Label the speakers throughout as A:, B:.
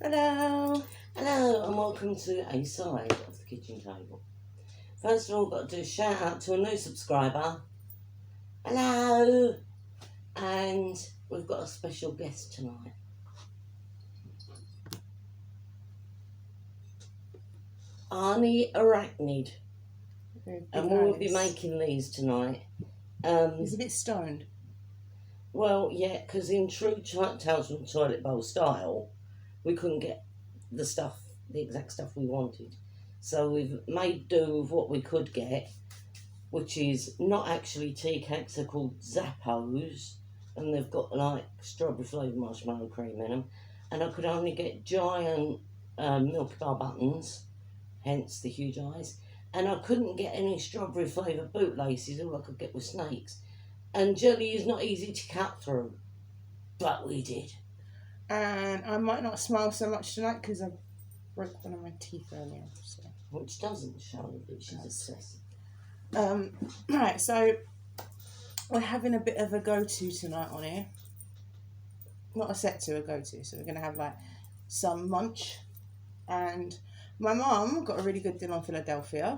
A: Hello.
B: Hello and welcome to a side of the kitchen table. First of all, got to do a shout out to a new subscriber. Hello! And we've got a special guest tonight. Arnie Arachnid. And we'll be making these tonight.
A: He's a bit stoned.
B: Well, yeah, because in true Tales from Toilet Bowl style, we couldn't get the exact stuff we wanted. So we've made do with what we could get, which is not actually tea cakes. They're called Zappos, and they've got like strawberry flavoured marshmallow cream in them. And I could only get giant Milky Bar buttons, hence the huge eyes. And I couldn't get any strawberry flavoured bootlaces. All I could get was snakes. And jelly is not easy to cut through, but we did.
A: And I might not smile so much tonight because I broke one of my teeth earlier. So.
B: Which doesn't show that she's obsessive.
A: Right, so we're having a bit of a go-to tonight on here. Not a set to, a go-to. So we're going to have like some munch. And my mum got a really good deal on Philadelphia.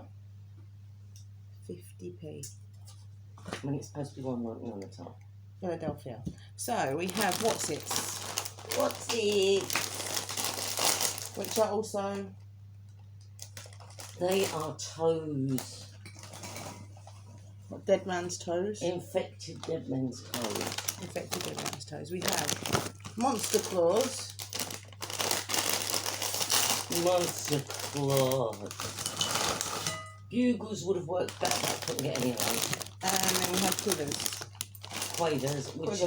A: 50p.
B: When it's supposed to be $1.99 on the top.
A: Philadelphia. So we have What's It, which are also...
B: They are toes.
A: What, dead man's toes?
B: Infected dead man's toes.
A: Infected dead man's toes. We have Monster Claws.
B: Monster claws. Bugles would have worked better, but I couldn't get any of those.
A: And then we have Quivers.
B: Quavers, which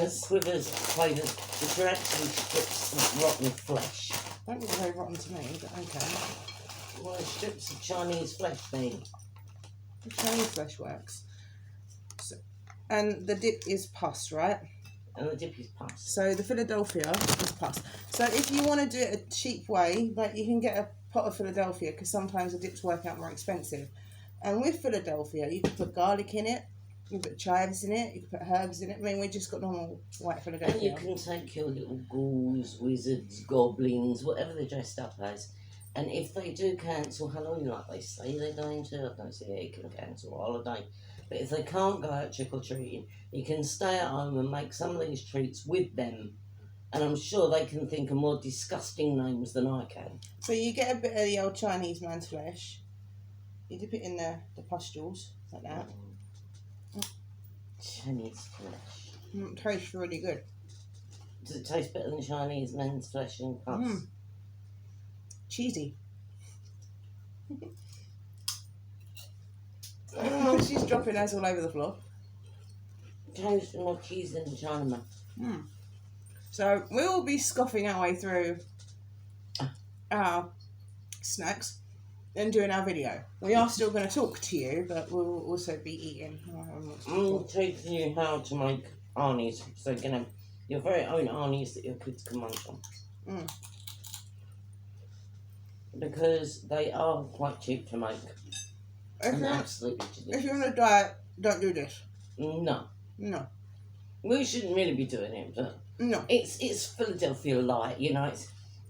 B: are actually strips of rotten flesh.
A: Don't look very rotten to me, but okay.
B: Well, strips of Chinese flesh thing.
A: The Chinese flesh works. So, and the dip is pus, right?
B: And the dip is pus.
A: So the Philadelphia is pus. So if you want to do it a cheap way, like you can get a pot of Philadelphia because sometimes the dips work out more expensive. And with Philadelphia, you can put garlic in it, you can put chives in it, you can put herbs in it. I mean, we just got normal white Philadelphia.
B: And you can take your little ghouls, wizards, goblins, whatever they're dressed up as. And if they do cancel Halloween, like they say they're going to, I don't see how you can cancel a holiday. But if they can't go out trick-or-treating, you can stay at home and make some of these treats with them. And I'm sure they can think of more disgusting names than I can.
A: So you get a bit of the old Chinese man's flesh. You dip it in the pustules, like that.
B: Chinese flesh.
A: It tastes really good.
B: Does it taste better than Chinese men's flesh and pus?
A: Cheesy. She's dropping hers all over the floor.
B: Tastes more cheese than Chinaman.
A: So we'll be scoffing our way through our snacks and doing our video. We are still going to talk to you, but we'll also be eating.
B: I'm teaching you how to make Arnie's, so you can have your very own Arnie's that your kids can munch on. Because they are quite cheap to make. And absolutely delicious.
A: If you're on a diet, don't do this.
B: No. We shouldn't really be doing it, but
A: no.
B: It's Philadelphia light, you know.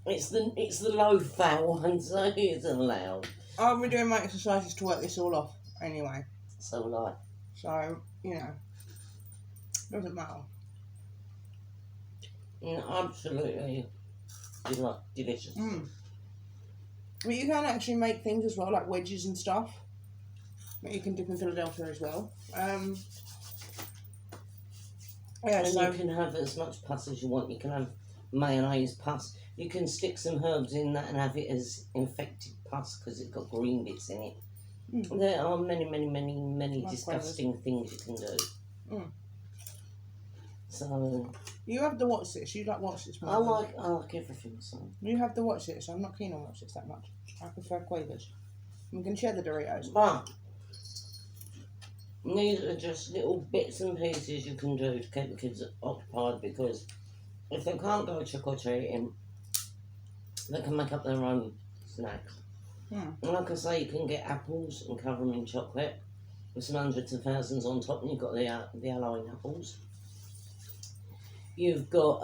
B: It's the low fat one, so it's allowed.
A: I'll be doing my exercises to work this all off anyway.
B: So light.
A: So, you know, doesn't matter.
B: Absolutely delicious.
A: But you can actually make things as well, like wedges and stuff. That you can dip in Philadelphia as well. And
B: you can have as much pus as you want. You can have mayonnaise pus. You can stick some herbs in that and have it as infected pus because it's got green bits in it. There are many disgusting things you can do. So
A: you have the What's It. You like What's It more?
B: I like everything. So
A: you have the What's It. So I'm not keen on What's It that much. I prefer Quavers. We can share the Doritos.
B: But these are just little bits and pieces you can do to keep the kids occupied, because if they can't go trick-or-treating, they can make up their own snacks. And like I say, you can get apples and cover them in chocolate with some hundreds of thousands on top, and you've got the Halloween apples. You've got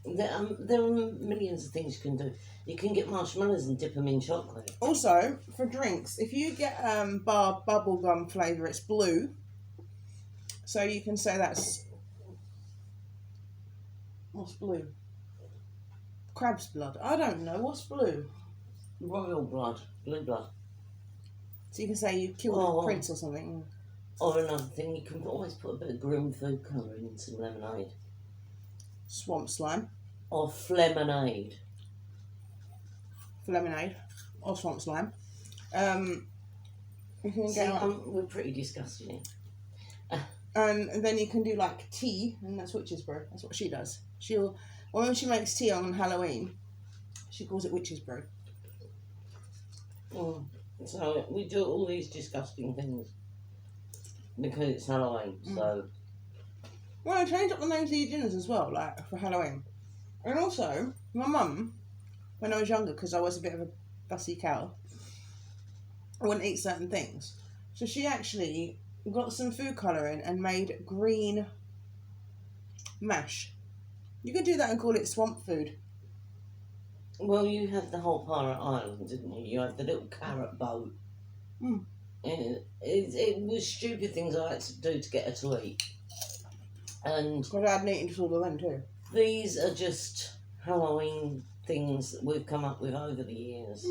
B: There are millions of things you can do. You can get marshmallows and dip them in chocolate.
A: Also, for drinks, if you get bubble gum flavour, it's blue. So you can say that's... What's blue? Crab's blood. I don't know. What's blue?
B: Royal blood, blue blood.
A: So you can say you killed a prince or something.
B: Or another thing, you can always put a bit of green food colouring in some lemonade.
A: Swamp slime.
B: Or flemonade.
A: For lemonade. Or swamp slime. You can
B: See,
A: get...
B: we're pretty disgusting.
A: And then you can do like tea, and that's witch's brew. That's what she does. When she makes tea on Halloween, she calls it witch's brew.
B: So we do all these disgusting things because it's Halloween. So
A: well, I changed up the names of your dinners as well, like for Halloween. And also, my mum, when I was younger, because I was a bit of a fussy cow, I wouldn't eat certain things. So she actually got some food colouring and made green mash. You could do that and call it swamp food.
B: well, you had the whole Pirate Island, didn't you? You had the little carrot boat. It was stupid things I had to do to get her to eat. And
A: Because I hadn't eaten disorder then too.
B: these are just Halloween things that we've come up with over the years.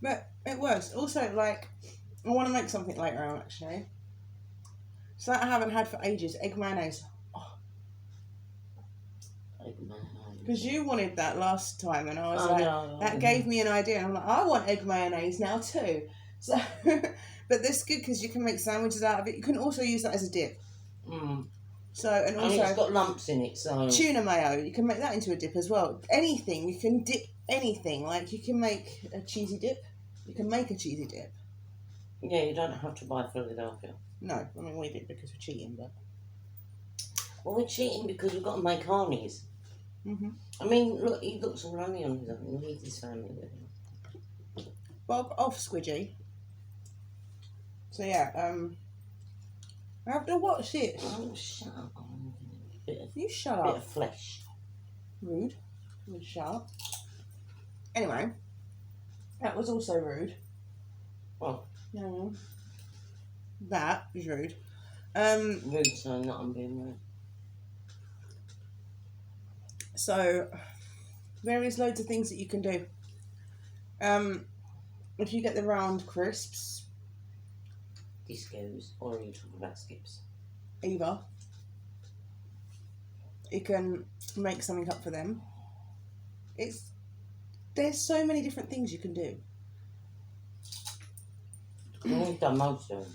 A: But it works. Also, like, I want to make something later on actually. So that I haven't had for ages, egg mayonnaise.
B: Egg mayonnaise.
A: Because you wanted that last time, and I was
B: no,
A: that gave me an idea. And I'm like, I want egg mayonnaise now too. So, but this is good because you can make sandwiches out of it. You can also use that as a dip. So, and also
B: it's got lumps in it, so
A: tuna mayo. You can make that into a dip as well. Anything you can dip anything. Like you can make a cheesy dip. You can make a cheesy dip.
B: yeah, you don't have to buy Philadelphia.
A: No, I mean we did because we're cheating, but.
B: Well, we're cheating because we've got to make Arnie's. I mean, look, he looks all lonely on his own. He needs his family with him.
A: Bog off, Squidgy. So yeah, I have to watch it.
B: Oh, shut up.
A: You shut
B: Bit
A: up.
B: of flesh.
A: Rude. Rude, shut up. Anyway, that was also rude.
B: Well,
A: No. That was rude.
B: rude, so not I'm being rude.
A: So there is loads of things that you can do. If you get the round crisps,
B: Discos, or are you talking about skips?
A: either, you can make something up for them. There's so many different things you can do.
B: We've done most of them.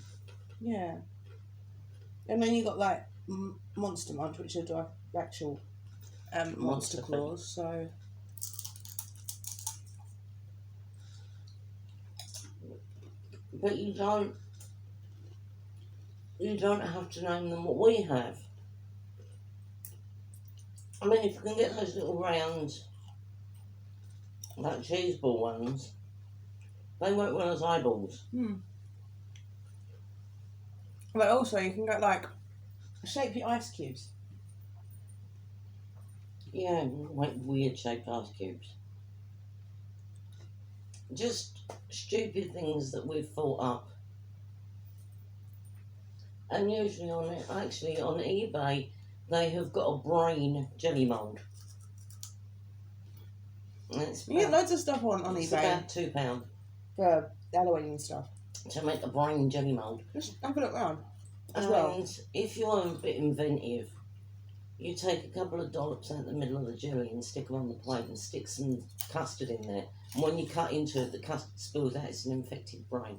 A: Yeah. And then you got like Monster Munch, which are the actual monster claws. So
B: But you don't have to name them what we have. I mean, if you can get those little round, like cheese ball ones, they work well as eyeballs.
A: But also you can get like shape your ice cubes.
B: Yeah, like weird shaped ice cubes. Just stupid things that we've thought up. And usually on eBay, they have got a brain jelly mould.
A: You get loads of stuff on
B: it's
A: eBay
B: about £2
A: for Halloween and stuff.
B: to make a brain jelly mould.
A: Just have a look round as
B: And
A: well.
B: if you're a bit inventive, you take a couple of dollops out the middle of the jelly and stick them on the plate and stick some custard in there. And when you cut into it, the custard spills out. It's an infected brain.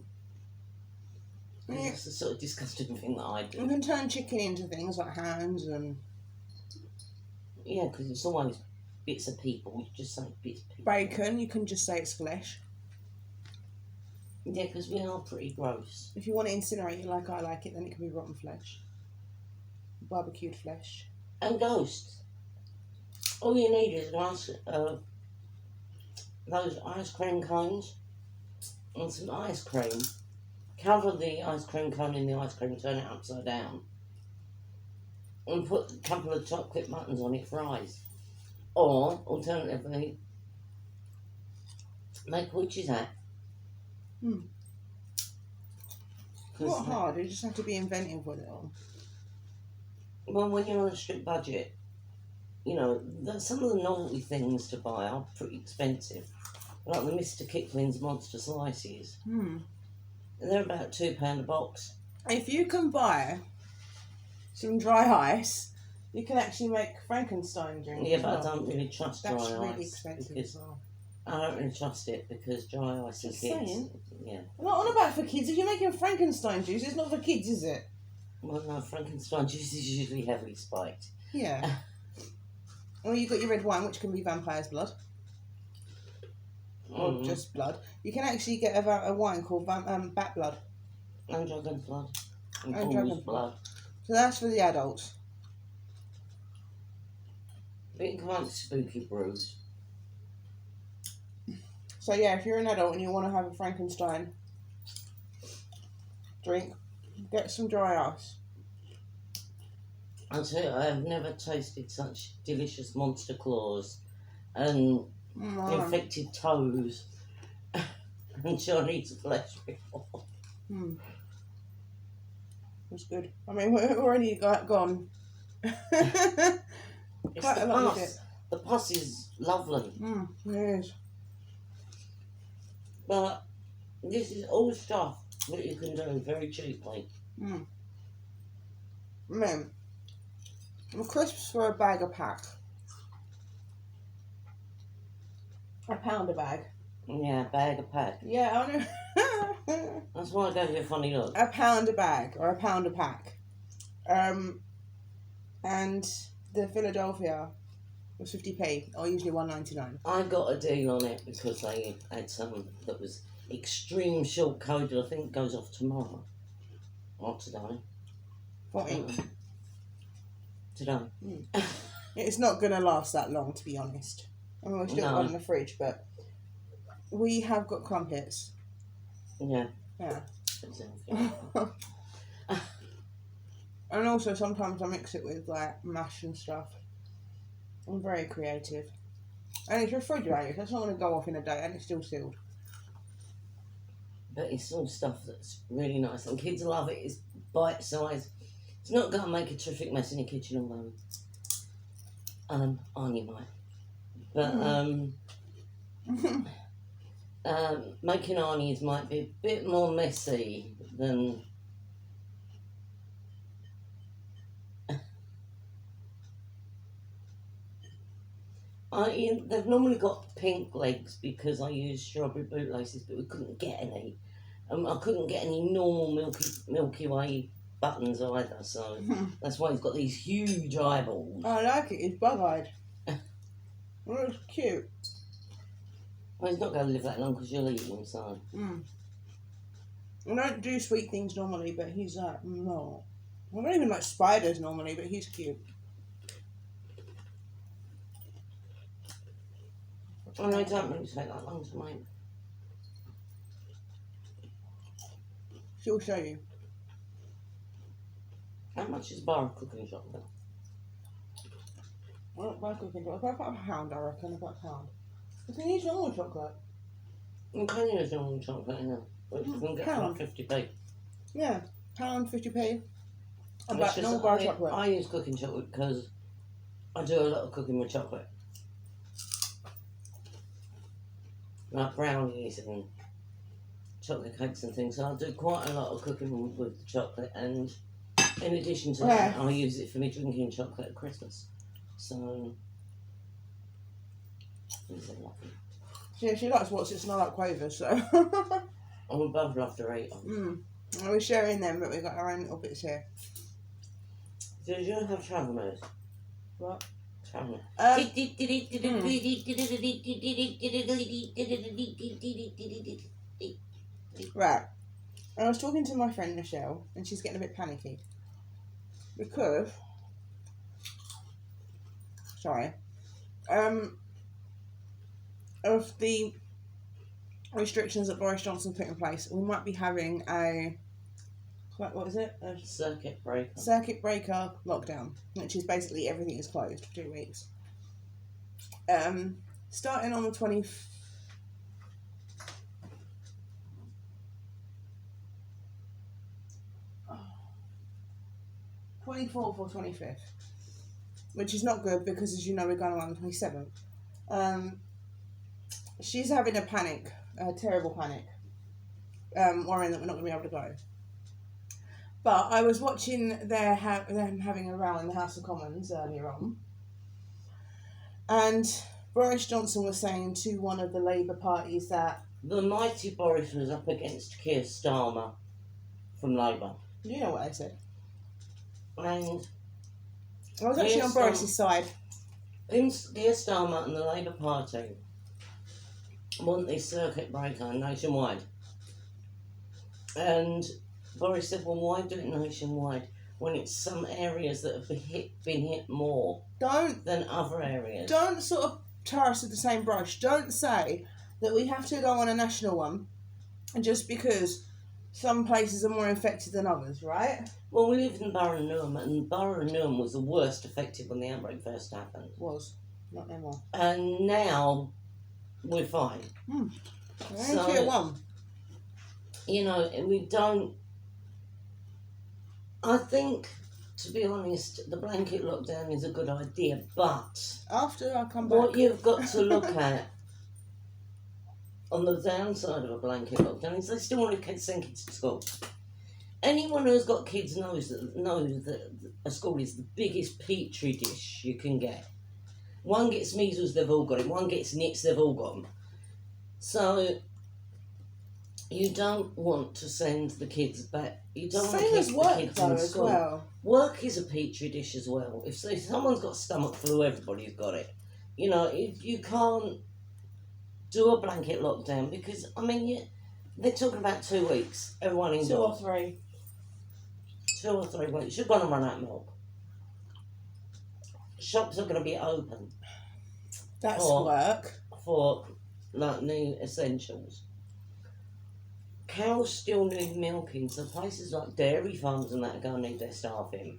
A: Yeah.
B: It's the sort of disgusting thing that I do.
A: You can turn chicken into things like hands and
B: Yeah, because it's always bits of people. You just say bits of people.
A: bacon. You can just say it's flesh.
B: Yeah, because we are pretty gross.
A: If you want to incinerate it like I like it, then it can be rotten flesh, barbecued flesh.
B: And ghosts. All you need is those ice cream cones and some ice cream. Cover the ice cream cone in the ice cream, turn it upside down, and put a couple of chocolate buttons on it for eyes. Or, alternatively, make witches hat.
A: Hmm.
B: 'Cause
A: Not hard, you just have to be inventive with it all.
B: well, when you're on a strict budget, you know, some of the novelty things to buy are pretty expensive. Like the Mr. Kipling's Monster Slices. They're about £2 a box.
A: If you can buy some dry ice, you can actually make Frankenstein drink.
B: Yeah,
A: as
B: but
A: well.
B: I don't really trust
A: That's
B: dry
A: really
B: ice.
A: expensive
B: Because
A: as well.
B: I don't really trust it because dry ice and
A: Just
B: kids.
A: saying.
B: Yeah.
A: I'm not on about for kids. If you're making Frankenstein juice, it's not for kids, is it?
B: Well, no, Frankenstein juice is usually heavily spiked.
A: Yeah. Or you've got your red wine, which can be vampire's blood. Or just blood. You can actually get a wine called bat blood.
B: And dragon blood. And
A: dragon
B: bull's blood.
A: So that's for the adults.
B: But you can come up with spooky brews.
A: So yeah, if you're an adult and you want to have a Frankenstein drink, get some dry ice.
B: I'll tell you, I have never tasted such delicious monster claws and infected toes and Chinese flesh before.
A: It's good. I mean, we're already gone.
B: It's
A: Quite a
B: the
A: lot of
B: pus. The pus is lovely.
A: It is.
B: But this is all stuff that you can do very cheaply.
A: Man, crisps for a bag a pack. £1 a bag.
B: Yeah, bag a pack.
A: Yeah, I know.
B: That's why I gave you a funny look.
A: £1 a bag or £1 a pack. And the Philadelphia was 50p, or usually 1.99.
B: I got a deal on it because they had some that was extreme short coded. I think it goes off tomorrow. Or today.
A: 14.
B: Today.
A: It's not going to last that long, to be honest. I mean, we've still got one in the fridge, but we have got crumpets.
B: Yeah.
A: Yeah. And also sometimes I mix it with like mash and stuff. I'm very creative. And it's refrigerated, so it's not going to go off in a day, and it's still sealed.
B: But it's all stuff that's really nice, and kids love it. It's bite size. It's not going to make a terrific mess in your kitchen, although Arnie might. But making Arnie's might be a bit more messy than. They've normally got pink legs because I use strawberry bootlaces, but we couldn't get any. I couldn't get any normal Milky Way buttons either, so that's why he's got these huge eyeballs.
A: I like it. He's bug-eyed. Well, it's cute.
B: Well, he's not going to live that long because you'll eat him, so.
A: I don't do sweet things normally, but he's like, no. I don't even like spiders normally, but he's cute.
B: Oh, no, it don't really take that long to make.
A: She'll show you.
B: How much is a bar of cooking chocolate?
A: I don't buy cooking chocolate. About £1, I reckon. About £1. You can use normal chocolate.
B: You can use normal chocolate, you know, but you can get
A: £1.
B: for 50p.
A: Yeah, £1, 50p.
B: It's
A: About
B: just
A: normal bar chocolate.
B: I use cooking chocolate because I do a lot of cooking with chocolate. Like brownies and chocolate cakes and things. So I do quite a lot of cooking with the chocolate, and in addition to that, I use it for me drinking chocolate at Christmas. So, it's lovely.
A: Yeah, she likes what's it's not like Quaver, so.
B: And we both love to eat them.
A: We're sharing them, but we've got our own little bits here.
B: Did you have travelers?
A: What?
B: Travelers.
A: Right. I was talking to my friend Michelle, and she's getting a bit panicky. Because. Sorry. Of the restrictions that Boris Johnson put in place, we might be having what is it? A
B: Circuit breaker.
A: circuit breaker lockdown, which is basically everything is closed for 2 weeks. Starting on the 24th or 25th, which is not good because, as you know, we're going on the 27th. She's having a panic, a terrible panic, worrying that we're not going to be able to go. But I was watching them having a row in the House of Commons earlier on, and Boris Johnson was saying to one of the Labour parties that
B: the mighty Boris was up against Keir Starmer from Labour.
A: You know what I said.
B: And
A: I was actually on Boris's side.
B: Keir Starmer and the Labour Party want this circuit breaker nationwide. And Boris said, well, why do it nationwide when it's some areas that have been hit more than other areas? Don't
A: sort of tar us with the same brush. Don't say that we have to go on a national one just because some places are more infected than others, right?
B: Well, we live in Borough Newham, and Borough Newham was the worst affected when the outbreak first happened.
A: Was. Not anymore.
B: And now we're fine.
A: Tier 1.
B: You know, we don't... I think, to be honest, the blanket lockdown is a good idea, but...
A: After I come back...
B: What you've got to look at on the downside of a blanket lockdown is they still want to send kids to school. Anyone who's got kids knows that a school is the biggest petri dish you can get. One gets measles, they've all got it. One gets nits, they've all got them. So... you don't want to send the kids back. You don't want to keep the kids in school.
A: Well.
B: Work is a petri dish as well. If someone's got stomach flu, everybody's got it. You know, you can't do a blanket lockdown because, I mean, they're talking about 2 weeks. Everyone indoors.
A: 2 or 3.
B: 2 or 3 weeks. You're going to run out of milk. Shops are going to be open.
A: That's work.
B: For, like, new essentials. Cows still need milking, so places like dairy farms and that are going to need their staff in.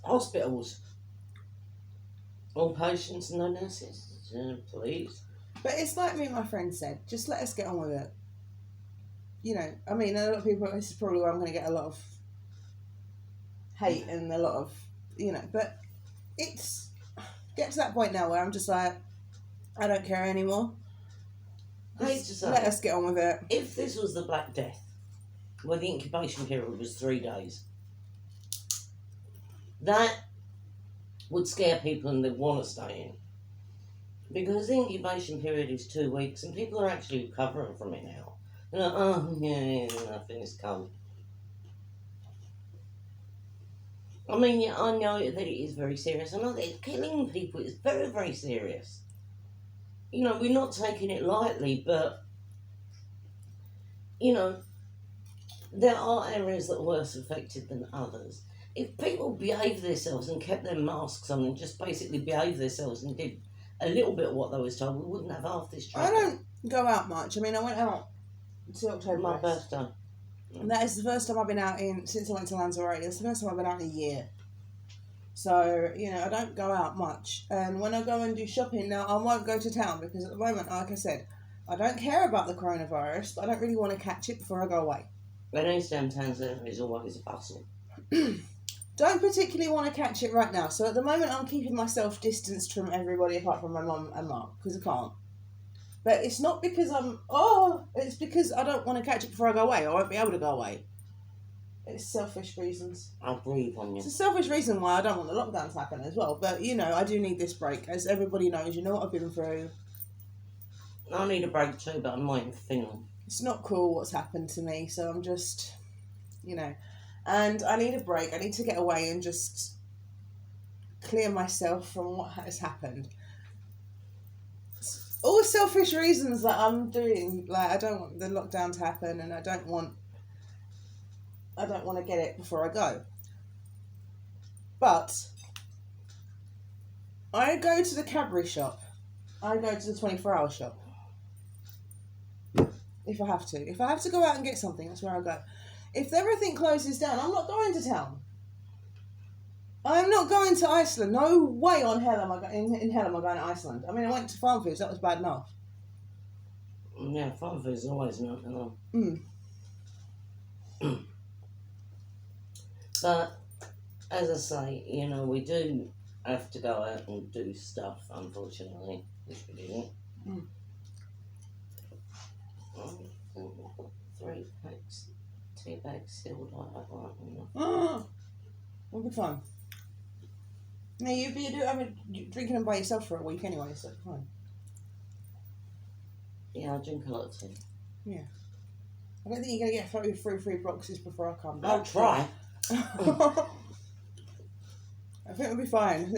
B: Hospitals. All patients and no nurses. Please.
A: But it's like me and my friend said, just let us get on with it. You know, I mean, a lot of people, this is probably where I'm going to get a lot of hate and a lot of, you know, but it's get to that point now where I'm just like, I don't care anymore. Let us get on with it.
B: If this was the Black Death, where the incubation period was 3 days, that would scare people and they'd want to stay in. Because the incubation period is 2 weeks and people are actually recovering from it now. They're like, oh, yeah, nothing is cold. I mean, yeah, I know that it is very serious. I know that killing people is very, very serious. You know, we're not taking it lightly, but, you know, there are areas that are worse affected than others. If people behave themselves and kept their masks on and just basically behaved themselves and did a little bit of what they was told, we wouldn't have half this trouble.
A: I don't go out much. I mean, I went out to October.
B: My birthday.
A: And that is the first time I've been out since I went to Lanzarote. It's the first time I've been out in a year. So, you know, I don't go out much. And when I go and do shopping now, I won't go to town because at the moment, like I said, I don't care about the coronavirus, but I don't really want to catch it before I go away.
B: When East Towns there is always a bustle.
A: Don't particularly want to catch it right now. So at the moment, I'm keeping myself distanced from everybody apart from my mum and Mark because I can't. But it's not because it's because I don't want to catch it before I go away. I won't be able to go away. It's selfish reasons.
B: I'll breathe on you.
A: It's a selfish reason why I don't want the lockdown to happen as well. But, you know, I do need this break. As everybody knows, you know what I've been through.
B: I need a break too, but I'm waiting for Finland.
A: It's not cool what's happened to me, so I'm just, you know. And I need a break. I need to get away and just clear myself from what has happened. It's all selfish reasons that I'm doing. Like, I don't want the lockdown to happen and I don't want to get it before I go. But I go to the Cadbury shop. I go to the 24-hour shop. If I have to. If I have to go out and get something, that's where I go. If everything closes down, I'm not going to town. I'm not going to Iceland. No way on hell am I going. In hell am I going to Iceland? I mean, I went to Farm Foods. That was bad enough.
B: Yeah, Farm Foods is always not enough. But as I say, you know, we do have to go out and do stuff, unfortunately, which we didn't.
A: Mm.
B: 3 packs, 2 bags sealed like that, right?
A: It'll be fun. No, you're drinking them by yourself for a week anyway, so it's fine.
B: Yeah, I drink a lot of tea.
A: Yeah. I don't think you're going to get through 3 boxes before I come back.
B: I'll try.
A: I think it'll be fine.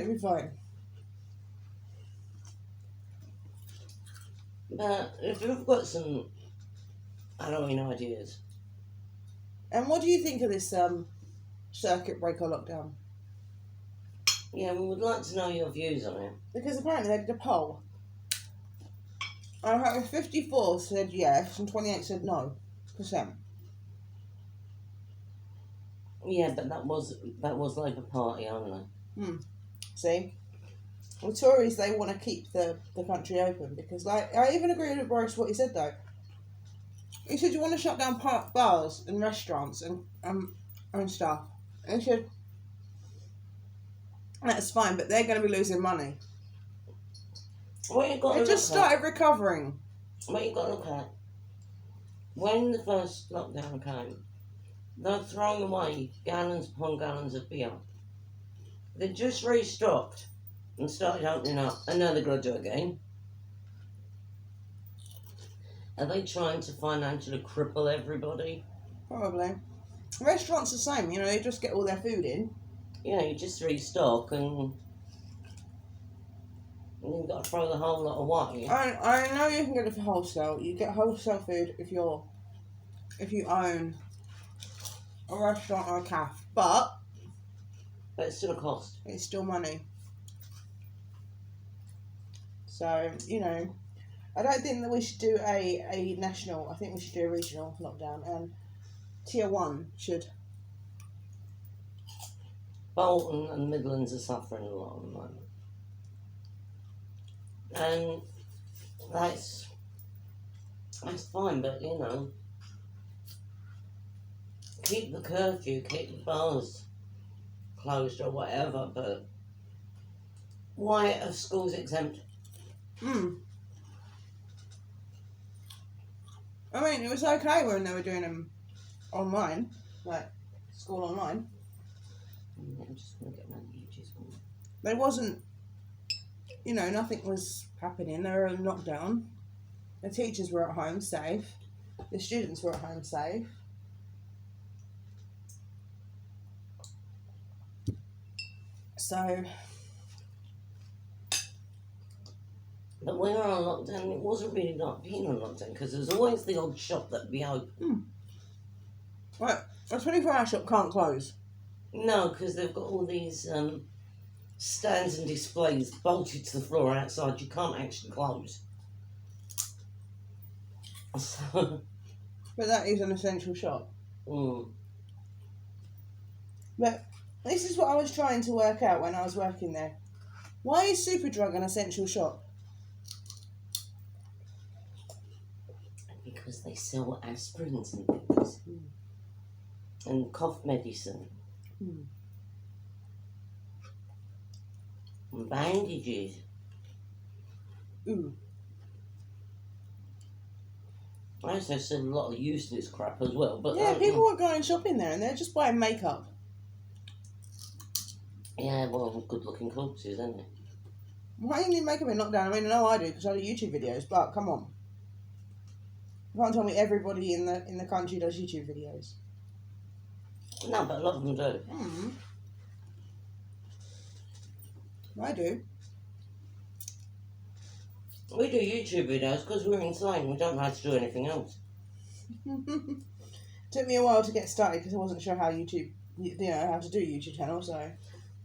B: But if you've got some Halloween ideas.
A: And what do you think of this circuit breaker lockdown?
B: Yeah, we would like to know your views on it.
A: Because apparently they did a poll. And 54 said yes and 28 said no %.
B: Yeah, but that was Labour Party only.
A: See? The Tories, they want to keep the country open because, like, I even agree with Boris what he said though. He said you want to shut down bars and restaurants and stuff. And he said that's fine, but they're going to be losing money.
B: What you got
A: They just started recovering.
B: What you got to look at, when the first lockdown came, they were throwing away gallons upon gallons of beer. They just restocked and started opening up. And now they're going to do it again. Are they trying to financially cripple everybody?
A: Probably. Restaurants the same, you know, they just get all their food in.
B: Yeah, you just restock and you've got to throw the whole lot away.
A: I know you can get it for wholesale. You get wholesale food if you own a restaurant or a cafe, but
B: it's still a cost.
A: It's still money. So, you know, I don't think that we should do a national. I think we should do a regional lockdown, and tier 1 should.
B: Bolton and Midlands are suffering a lot at the moment. And that's fine, but you know, keep the curfew, keep the bars closed or whatever, but why are schools exempt?
A: I mean, it was okay when they were doing them online, like school online.
B: I'm just going to get my YouTube on.
A: There wasn't, you know, nothing was happening. They were in lockdown. The teachers were at home safe. The students were at home safe. So.
B: But when we were on lockdown, it wasn't really like being on lockdown because there's always the odd shop that'd be open.
A: Right, a 24-hour shop can't close.
B: No, because they've got all these stands and displays bolted to the floor outside. You can't actually close. So,
A: but that is an essential shop. But this is what I was trying to work out when I was working there. Why is Superdrug an essential shop?
B: Because they sell aspirins and things. And cough medicine. And bandages. I also sell a lot of useless crap as well. But
A: yeah, people were going shopping there and they're just buying makeup.
B: Yeah, well, good-looking corpses, isn't it?
A: Why do you need makeup in lockdown? I mean, I know I do because I do YouTube videos, but come on. You can't tell me everybody in the country does YouTube videos.
B: No, but a lot of them do.
A: I do.
B: We do YouTube videos because we're insane. We don't know how to do anything else.
A: Took me a while to get started because I wasn't sure how YouTube, how to do a YouTube channel, so.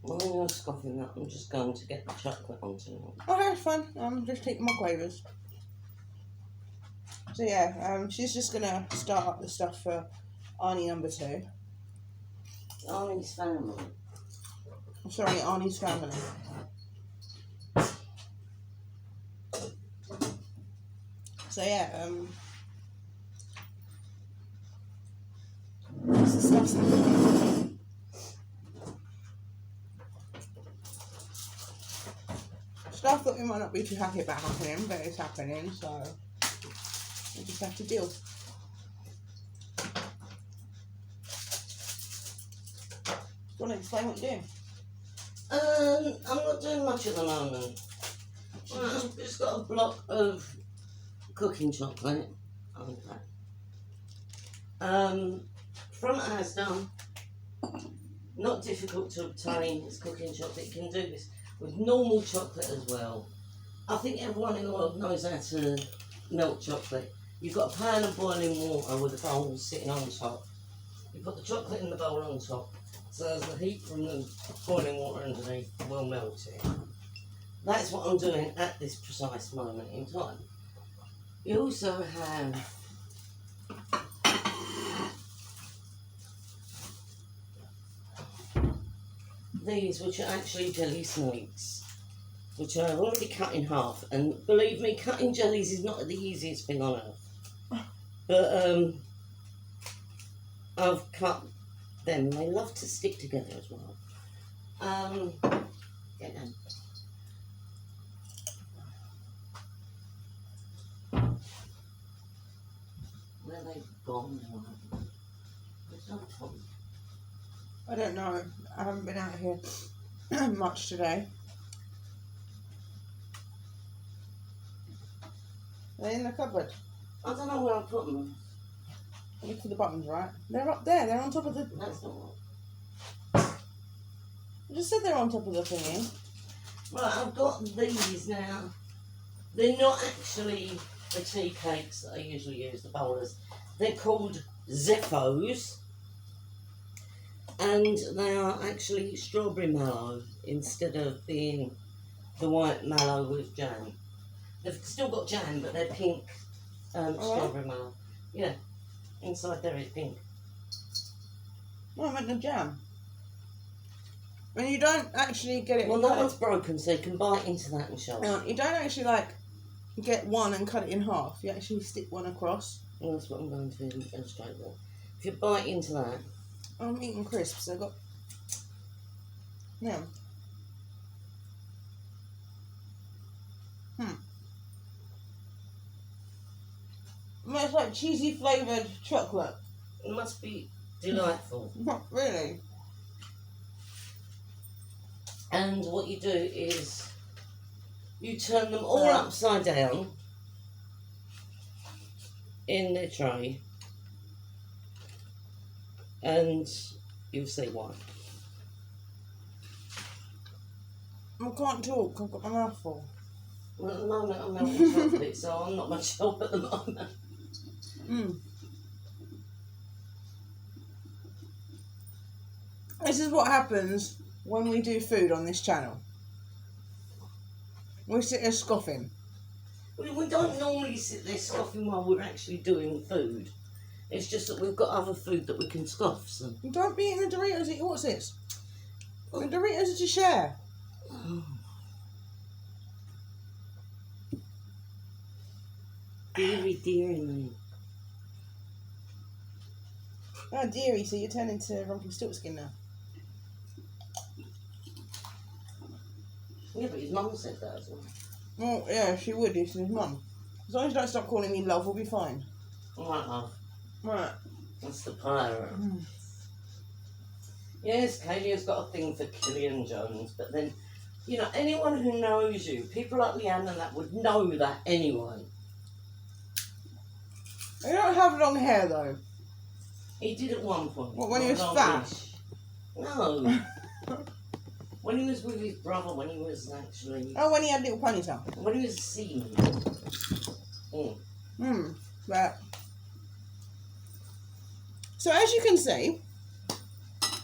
B: Well, I'm not scoffing that. I'm just going to get the chocolate onto it.
A: Oh, that's fine. I'm just taking my quavers. So yeah, she's just gonna start up the stuff for Arnie number 2.
B: Arnie's family.
A: Sorry, Arnie's family. So yeah, this is stuff's happening. Stuff that we might not be too happy about happening, but it's happening, so we just have to deal. Do you want to explain what you're doing?
B: I'm not doing much at the moment. I've just got a block of cooking chocolate. Okay. From Asda. Not difficult to obtain. It's cooking chocolate. You can do this with normal chocolate as well. I think everyone in the world knows how to melt chocolate. You've got a pan of boiling water with a bowl sitting on top. You put the chocolate in the bowl on top, so as the heat from the boiling water underneath will melt it. That's what I'm doing at this precise moment in time. You also have these, which are actually jelly snakes, which I've already cut in half. And believe me, cutting jellies is not the easiest thing on earth. But I've cut them. They love to stick together as well. Get them. Where they've gone now. There's no problem.
A: I don't know. I haven't been out here much today. They're in the cupboard.
B: I don't know where I put them.
A: Look for the buttons, right? They're up there. They're on top of the...
B: That's not right.
A: I just said they're on top of the thingy.
B: Right, I've got these now. They're not actually the tea cakes that I usually use, the bowlers. They're called Zephos. And they are actually strawberry mallow instead of being the white mallow with jam. They've still got jam, but they're pink strawberry mallow. Yeah, inside there is pink.
A: No, I meant the jam. When you don't actually get it...
B: Well, that one's broken, so you can bite into that and show it.
A: You don't actually, like, get one and cut it in half. You actually stick one across.
B: Well, that's what I'm going to illustrate there. If you bite into that...
A: I'm eating crisps. I've got... Yeah. It's like cheesy flavoured chocolate.
B: It must be delightful.
A: Not really.
B: And what you do is you turn them all upside down in the tray, and you'll see why.
A: I can't talk. I've got my mouth full.
B: Well, at the moment I'm melting chocolate, so I'm not much help at the moment.
A: This is what happens when we do food on this channel. We sit here scoffing.
B: We don't normally sit there scoffing while we're actually doing food. It's just that we've got other food that we can scoff. So.
A: Don't be eating the Doritos. What's this? The Doritos are to share.
B: Oh. Deary me.
A: Oh, dearie, so you're turning to Rumpelstiltskin now.
B: Yeah, but his mum said that as well.
A: Well, yeah, she would if she was mum. As long as you don't stop calling me love, we'll be fine.
B: Alright, love.
A: Right.
B: That's the pirate. Yes, Kaylee's got a thing for Killian Jones, but then, you know, anyone who knows you, people like Leanne and that would know that anyway.
A: You don't have long hair, though.
B: He did at one point.
A: What, when he was fat?
B: No. When he was with his brother, when he was actually...
A: Oh, when he had a little ponytail.
B: When he was seen.
A: But... So, as you can see,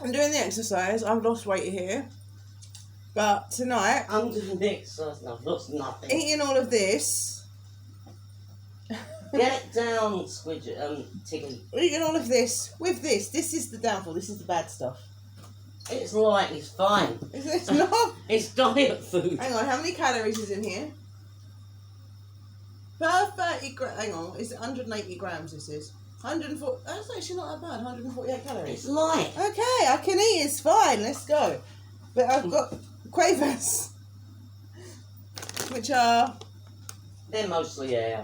A: I'm doing the exercise. I've lost weight here. But tonight...
B: I'm doing the exercise and I've lost nothing.
A: Eating all of this...
B: Get down, Tiggy.
A: Eating all of this with this. This is the downfall. This is the bad stuff.
B: It's light, it's fine.
A: It's not.
B: It's diet food.
A: Hang on, how many calories is in here? Per 30 grams. Hang on, it's 180 grams. This is 140. That's actually not that bad. 148 calories.
B: It's light.
A: Okay, I can eat. It's fine. Let's go. But I've got quavers, which are.
B: They're mostly
A: They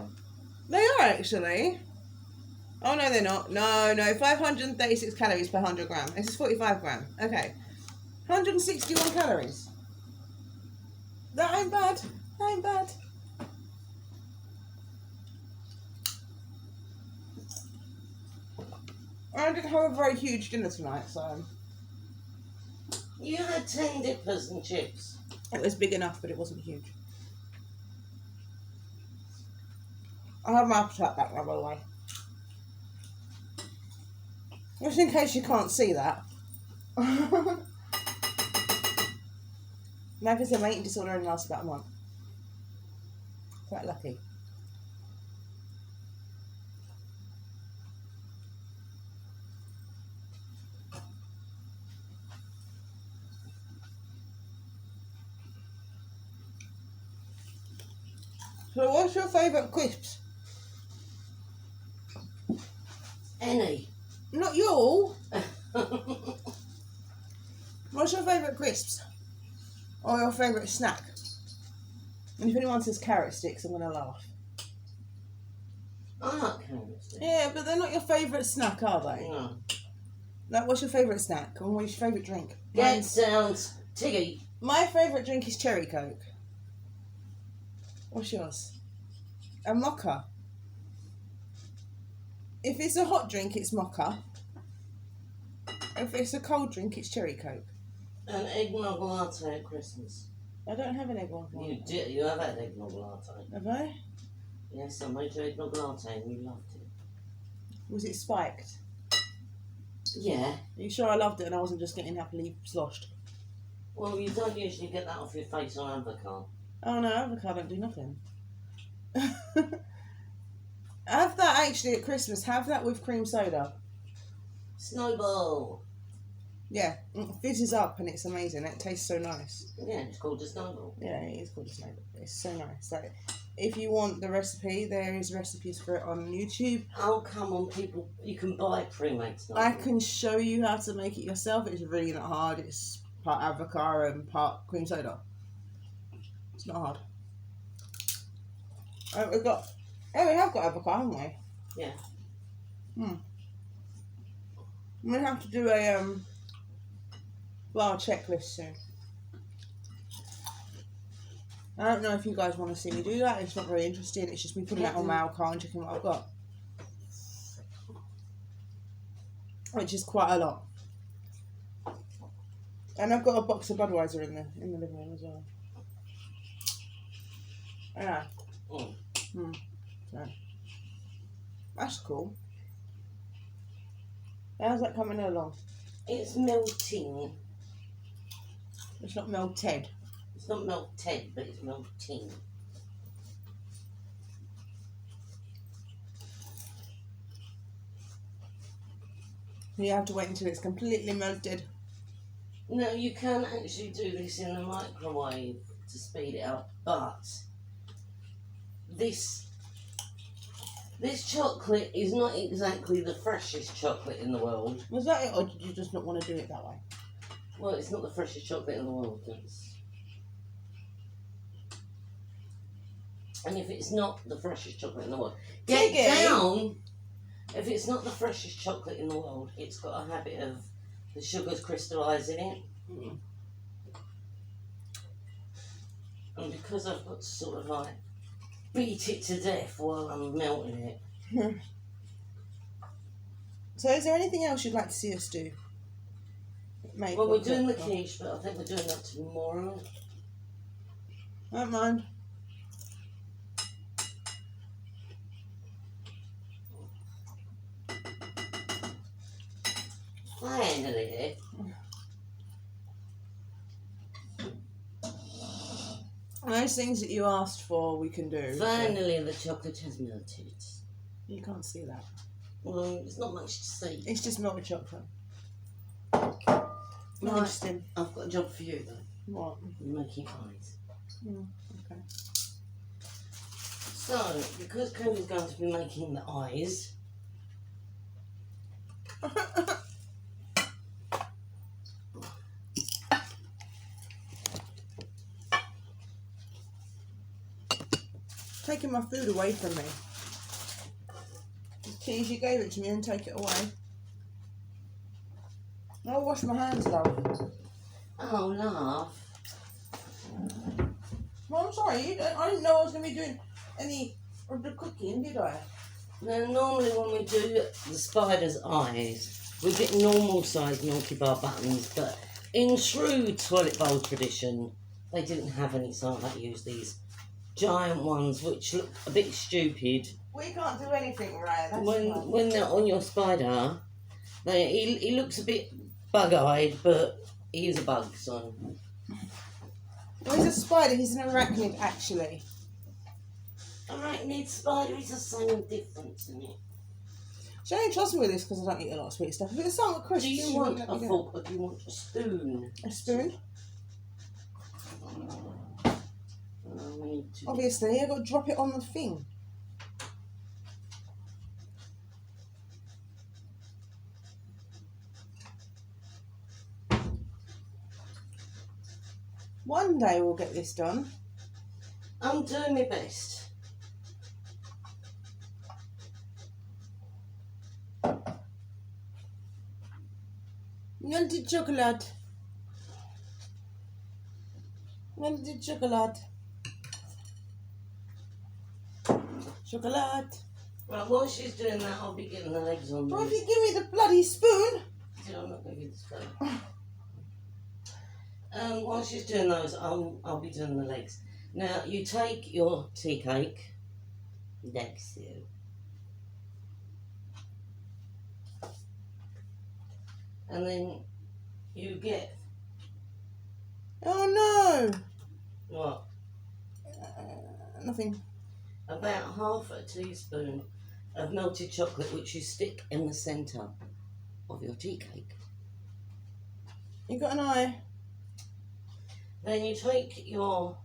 A: are actually. Oh no, they're not. No, 536 calories per 100 gram. This is 45 gram. Okay, 161 calories. That ain't bad. That ain't bad. I didn't have a very huge dinner tonight, so
B: You had 10 dippers and chips.
A: it was big enough, but it wasn't huge. I have my appetite back now, by the way. Just in case you can't see that. Like I said, my eating disorder only lasts about a month. Quite lucky. So what's your favourite crisps?
B: Any.
A: Not you. What's your favourite crisps? Or your favourite snack? And if anyone says carrot sticks, I'm going to laugh.
B: I like carrot sticks.
A: Yeah, but they're not your favourite snack, are they?
B: No.
A: Like, what's your favourite snack? Or what's your favourite drink?
B: That sounds tiggy.
A: My favourite drink is cherry coke. What's yours? A mocha. If it's a hot drink, it's mocha. If it's a cold drink, it's cherry coke.
B: An eggnog latte at Christmas.
A: I don't have an eggnog one.
B: You did. You have had eggnog latte.
A: Have I?
B: Yes, I made you eggnog latte and you loved it.
A: Was it spiked?
B: Yeah.
A: Are you sure I loved it and I wasn't just getting happily sloshed?
B: Well, you don't usually get that off your face on avocado.
A: Oh no, avocado don't do nothing. Have that actually at Christmas. Have that with cream soda.
B: Snowball.
A: Yeah, it fizzes up and it's amazing. It tastes so nice.
B: Yeah, it's called a snowball.
A: Yeah, it is called a snowball. It's so nice. Like, if you want the recipe, there is recipes for it on YouTube.
B: Oh, come on, people. You can buy pre-made snowball.
A: I can show you how to make it yourself. It's really not hard. It's part avocado and part cream soda. It's not hard. Oh, we have got avocado, haven't we?
B: Yeah.
A: I'm gonna have to do a bar checklist soon. I don't know if you guys want to see me do that. It's not very interesting. It's just me putting that on my alcohol and checking what I've got, which is quite a lot. And I've got a box of Budweiser in the living room as well. Yeah. So, that's cool. How's that coming along?
B: It's melting.
A: It's not melted.
B: It's not melted, but it's melting.
A: You have to wait until it's completely melted.
B: No, you can actually do this in the microwave to speed it up, but this chocolate is not exactly the freshest chocolate in the world.
A: Was that it, or did you just not want to do it that way?
B: Well, it's not the freshest chocolate in the world. And if it's not the freshest chocolate in the world, get down. If it's not the freshest chocolate in the world, it's got a habit of the sugars crystallising it. And because I've got to sort of like beat it to death while I'm melting it.
A: So is there anything else you'd like to see us do?
B: Well, we're doing the quiche, but I think we're doing that tomorrow.
A: I don't mind.
B: Finally.
A: Those things that you asked for, we can do.
B: Finally, the chocolate has melted.
A: You can't see that.
B: Well, there's not much to see.
A: It's just melted chocolate. Not
B: Right.
A: interesting.
B: I've got a job for you though.
A: What?
B: You're making eyes.
A: Okay.
B: So, because Cody's going to be making the eyes,
A: Taking my food away from me. Please, you gave it to me and take it away. I'll wash my hands, love.
B: oh, love.
A: Well, I'm sorry. I didn't know I was going to be doing any of the cooking, did I?
B: Now, normally when we do the spider's eyes, we get normal sized Milky Bar buttons, but in true toilet bowl tradition, they didn't have any, so I used these giant ones, which look a bit stupid.
A: We can't do anything, right? That's
B: When they're on your spider, he looks a bit bug-eyed, but he is a bug, so.
A: Well, he's a spider. He's an arachnid, actually.
B: Arachnid spider is the same difference in it.
A: She only trusts me with this because I don't eat a lot of sweet stuff. If it's something crisp,
B: Do you
A: she
B: want
A: wouldn't
B: a
A: let me
B: fork or do you want a spoon?
A: go. A spoon?
B: We need to...
A: Obviously, I've got to drop it on the thing. One day we'll get this done.
B: I'm doing my best.
A: Melted chocolate. Melted chocolate. Chocolate.
B: Right, while she's doing that, I'll be getting the legs on
A: Well, if
B: these.
A: you give me the bloody spoon.
B: I'm not going to give the spoon. While she's doing those, I'll be doing the legs. Now, you take your tea cake, next to you, and then you get,
A: Oh
B: what,
A: no. Nothing.
B: about half a teaspoon of melted chocolate, which you stick in the centre of your tea cake.
A: You got an eye.
B: Then you take your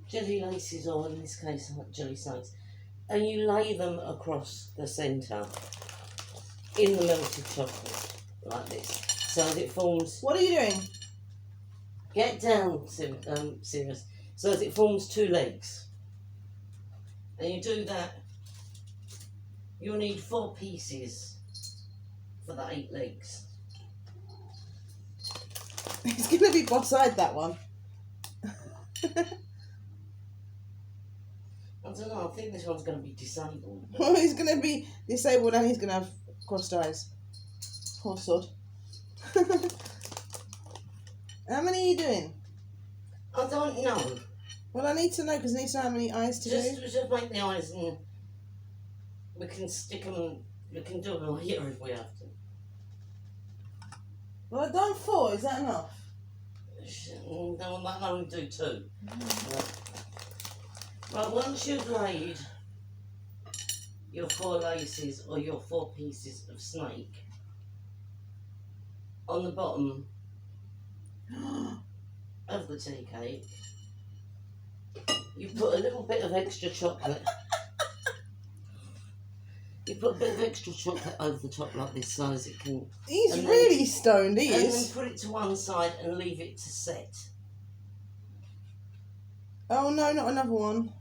B: jelly laces, or in this case, jelly snakes, and you lay them across the centre in the melted chocolate, like this, so that it forms.
A: What are you doing?
B: Get down, Sirius, so that it forms two legs. And you do that. You'll need 4 pieces for the 8 legs.
A: It's going to be boss-eyed, that one.
B: I don't know. I think this one's going to be disabled.
A: Well, he's going to be disabled and he's going to have crossed eyes. Poor sod. How many are you doing?
B: I don't know.
A: Well, I need to know because I need to know how many eyes to do.
B: Just make the eyes and we can stick them. We can do them here if we have to.
A: Well, I've done 4. Is that enough?
B: No, I'll only do 2. Right, once you've laid your 4 laces or your 4 pieces of snake on the bottom of the tea cake, you put a little bit of extra chocolate. You put a bit of extra chocolate over the top like this, so as it can.
A: He's
B: And then-
A: really stoned, he
B: And then
A: is.
B: put it to one side and leave it to set.
A: Oh no, not another one.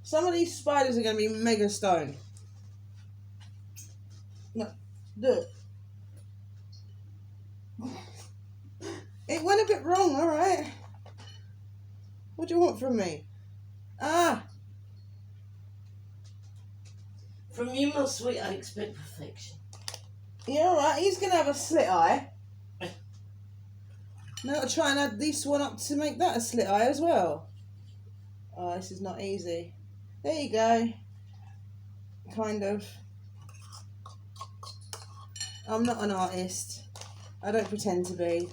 A: Some of these spiders are going to be mega stoned. No, do it. It went a bit wrong, alright. What do you want from me? Ah!
B: From you, my sweet, I expect perfection.
A: Yeah, alright, he's going to have a slit eye. Now I'll try and add this one up to make that a slit eye as well. Oh, this is not easy. There you go. Kind of. I'm not an artist. I don't pretend to be.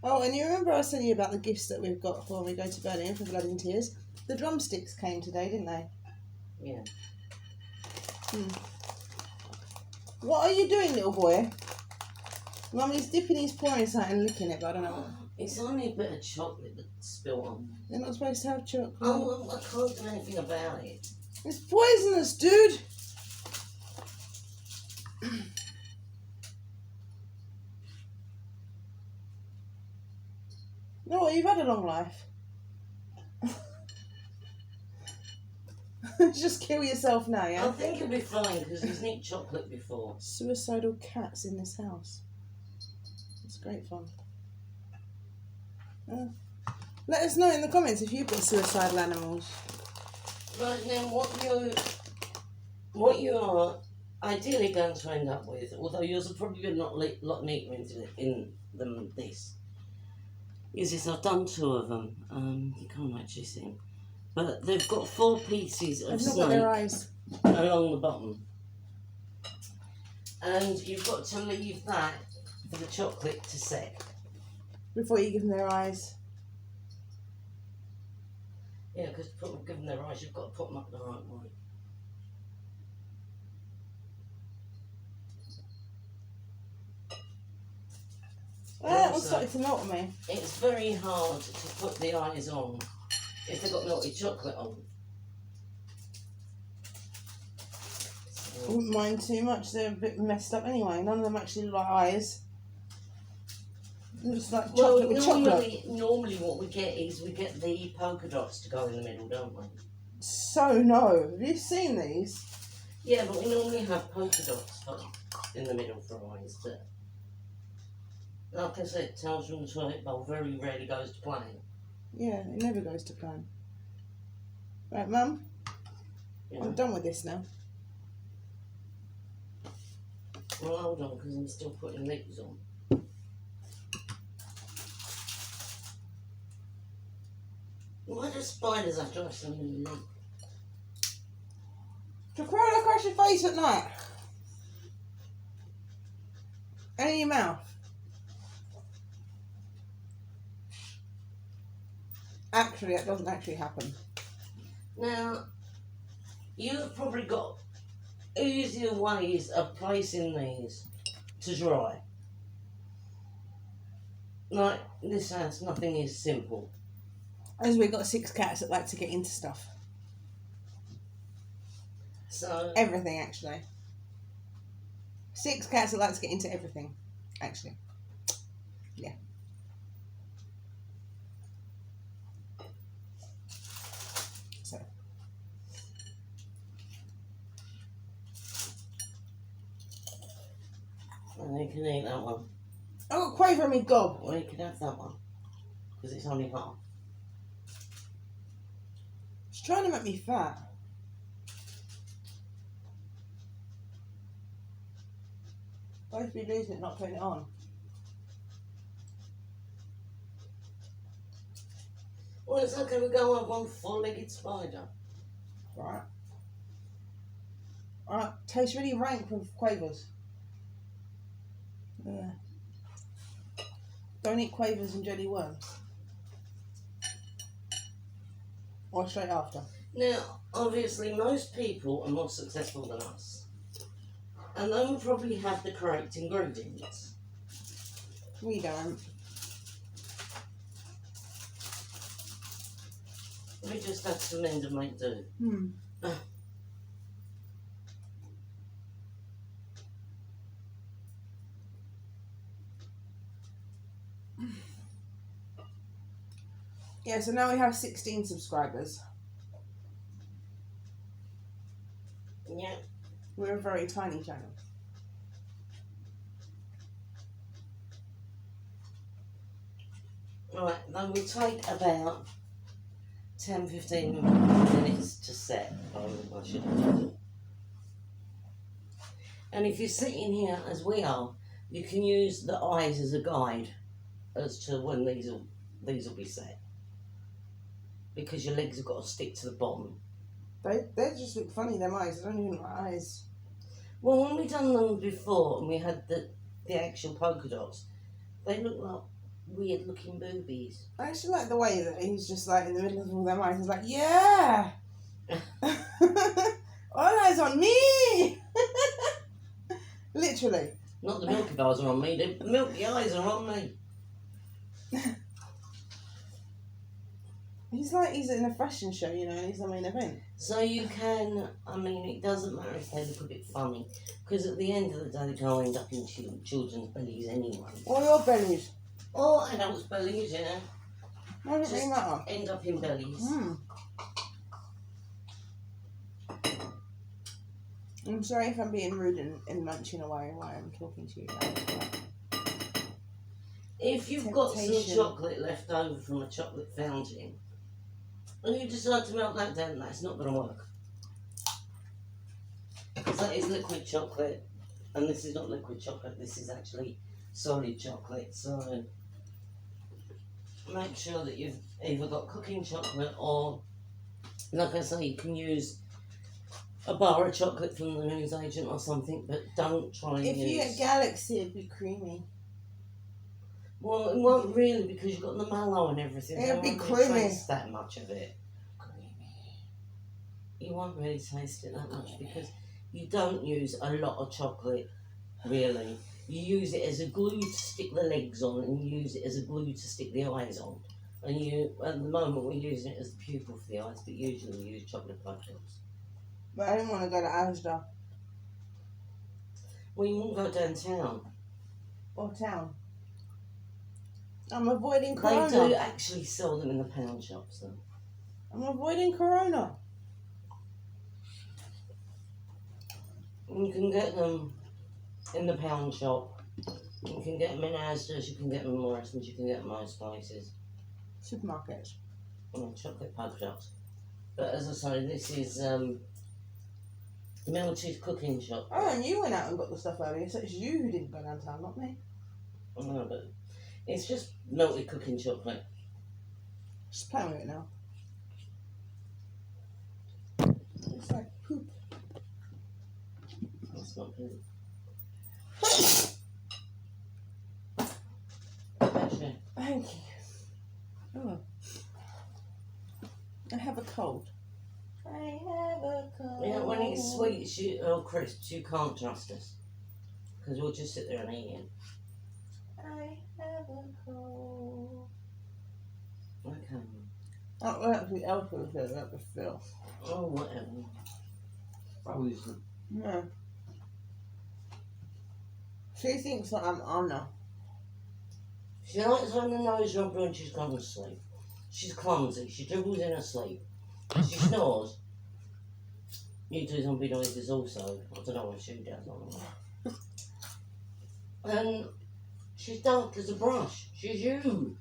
A: Oh, and you remember I was telling you about the gifts that we've got before we go to Berlin for Blood and Tears? The drumsticks came today, didn't they?
B: Yeah.
A: What are you doing, little boy? Mummy's dipping his paw in something and licking it, but I don't know what.
B: It's only a bit of chocolate that's spilled on.
A: They're not supposed to have chocolate.
B: Oh, well, I can't do anything about it.
A: It's poisonous, dude. No, you've had a long life. Just kill yourself now, yeah?
B: I think he'll be fine because he's nicked chocolate before.
A: Suicidal cats in this house. It's great fun. Let us know in the comments if you've got suicidal animals.
B: Right now, what you are ideally going to end up with, although yours will probably be a lot neater in them this, is this. I've done 2 of them. You can't actually see them. But they've got 4 pieces of
A: They've not got their
B: snake
A: eyes.
B: along the bottom. And you've got to leave that for the chocolate to set.
A: Before you give them their eyes.
B: Yeah, because to give them their eyes, you've got to put them up the right way.
A: That was starting to melt on me.
B: It's very hard to put the eyes on if they've got melted chocolate on.
A: I wouldn't mind too much. They're a bit messed up anyway. None of them actually look like eyes. It looks like chocolate with chocolate.
B: Normally what we get is we get the polka dots to go in the middle, don't we?
A: So no. Have you seen these?
B: Yeah, but we normally have polka dots in the middle for eyes too. Like I said, Tales from the Toilet Bowl very rarely goes to plan.
A: Yeah, it never goes to plan. Right, Mum?
B: Yeah.
A: I'm done with this now.
B: Well, hold on, because I'm still putting legs on. Why do spiders have to have so many legs?
A: To crawl across your face at night. And in your mouth. Actually, that doesn't actually happen.
B: Now, you've probably got easier ways of placing these to dry. Like this house, nothing is simple.
A: As we've got 6 cats that like to get into stuff.
B: So
A: Everything, actually. 6 cats that like to get into everything, actually. Yeah. So.
B: you can eat that one.
A: I've got Quaver in me gob.
B: Or you can have that one. Because it's only half.
A: She's trying to make me fat. Both be losing it, not putting it on.
B: Well, it's okay, we go on 1 4-legged spider.
A: Right. Alright, tastes really rank with Quavers. Yeah. Don't eat Quavers and jelly worms. Or straight after.
B: Now, obviously, most people are more successful than us. And they will probably have the correct ingredients.
A: We don't.
B: We just have to mend and make do.
A: Yeah, so now we have 16 subscribers.
B: Yeah.
A: We're a very tiny channel.
B: Right, they will take about 10-15 minutes to set. I should have done it. And if you're sitting here as we are, you can use the eyes as a guide as to when these will be set. Because your legs have got to stick to the bottom.
A: They just look funny, them eyes. They don't even look like eyes.
B: Well, when we done them before and we had the actual polka dots, they look like weird looking boobies.
A: I actually like the way that he's just like in the middle of all them eyes. He's like, yeah! All eyes on me! Literally.
B: Not the milky bars are on me, the milky eyes are on me.
A: He's like he's in a fashion show, you know, and he's the main event.
B: So you can, I mean, it doesn't matter if they look a bit funny, because at the end of the day, they can't end up in children's bellies anyway.
A: Or your bellies.
B: Or adults' bellies, you know.
A: Doesn't really matter.
B: End up in bellies.
A: I'm sorry if I'm being rude and munching away while I'm talking to you guys.
B: If you've got some
A: Temptation.
B: chocolate left over from a chocolate fountain, and you decide to melt that down, that's not going to work. Because that is liquid chocolate, and this is not liquid chocolate, this is actually solid chocolate. So make sure that you've either got cooking chocolate or, like I say, you can use a bar of chocolate from the newsagent or something, but don't try and
A: If
B: use...
A: you get Galaxy, it'd be creamy.
B: Well, it won't really, because you've got the mallow and everything.
A: It'll
B: You
A: be
B: won't really
A: creamy.
B: taste that much of it. You won't really taste it that much because you don't use a lot of chocolate, really. You use it as a glue to stick the legs on, and you use it as a glue to stick the eyes on. And you, at the moment, we're using it as the pupil for the eyes, but usually we use chocolate puffs.
A: But I didn't want to go to Asda
B: Well, you won't go downtown.
A: or town. I'm avoiding
B: They
A: Corona.
B: do actually sell them in the pound shops, though.
A: I'm avoiding Corona.
B: You can get them in the pound shop. You can get them in Asda's, you can get them in Morrison's, you can get them most places.
A: Supermarkets.
B: Chocolate pug shops. But as I say, this is Melted Cooking Shop.
A: Oh, and you went out and got the stuff earlier, so it's you who didn't go downtown, not me.
B: I know, but it's just melted cooking chocolate.
A: Just playing with it now. It's like poop.
B: That's not good.
A: Thank you. Oh. I have a cold. I have a cold.
B: Yeah, when it's sweets or crisps, you can't trust us. Because we'll just sit there and eat it.
A: I have a cold.
B: Okay.
A: Oh, well, that's the alcohol feel, that's the feel.
B: Oh, whatever. Frozen.
A: No. She thinks that I'm Anna.
B: She likes having a nose rub when she's gone to sleep. She's clumsy. She dribbles in her sleep. She snores. You do zombie noises also. I don't know what she does on them. And she's daft as a brush. She's you.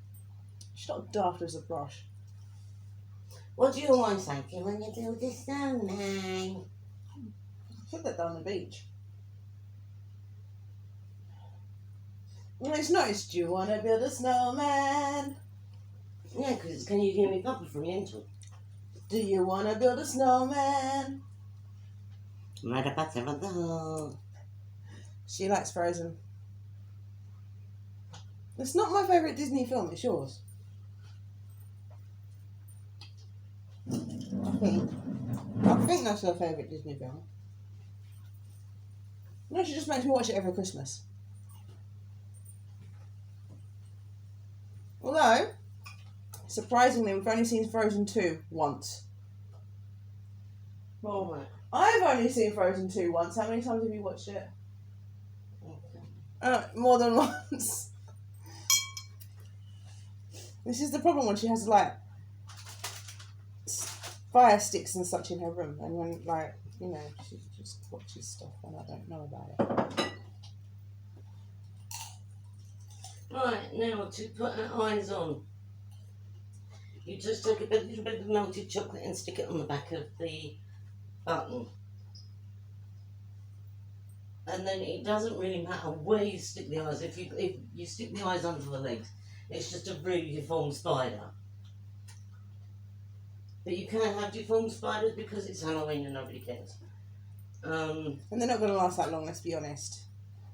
A: She's not daft as a brush.
B: What do you always say to you when you build a snowman?
A: I put that down the beach. Well, it's nice. Do you want to build a snowman?
B: Yeah, because can you hear me Papa from the intro?
A: Do you want to build a snowman? She likes Frozen. It's not my favourite Disney film, it's yours. I think that's her favourite Disney film. No, she just makes me watch it every Christmas. Although, surprisingly, we've only seen Frozen 2 once. Well, I've only seen Frozen 2 once. How many times have you watched it? More than once. This is the problem when she has, like, fire sticks and such in her room. And when, like, you know, she just watches stuff and I don't know about it.
B: Right, now to put our eyes on, you just take a little bit of melted chocolate and stick it on the back of the button. And then it doesn't really matter where you stick the eyes. If you stick the eyes under the legs, it's just a really deformed spider. But you can have deformed spiders because it's Halloween and nobody cares.
A: And they're not going to last that long, let's be honest.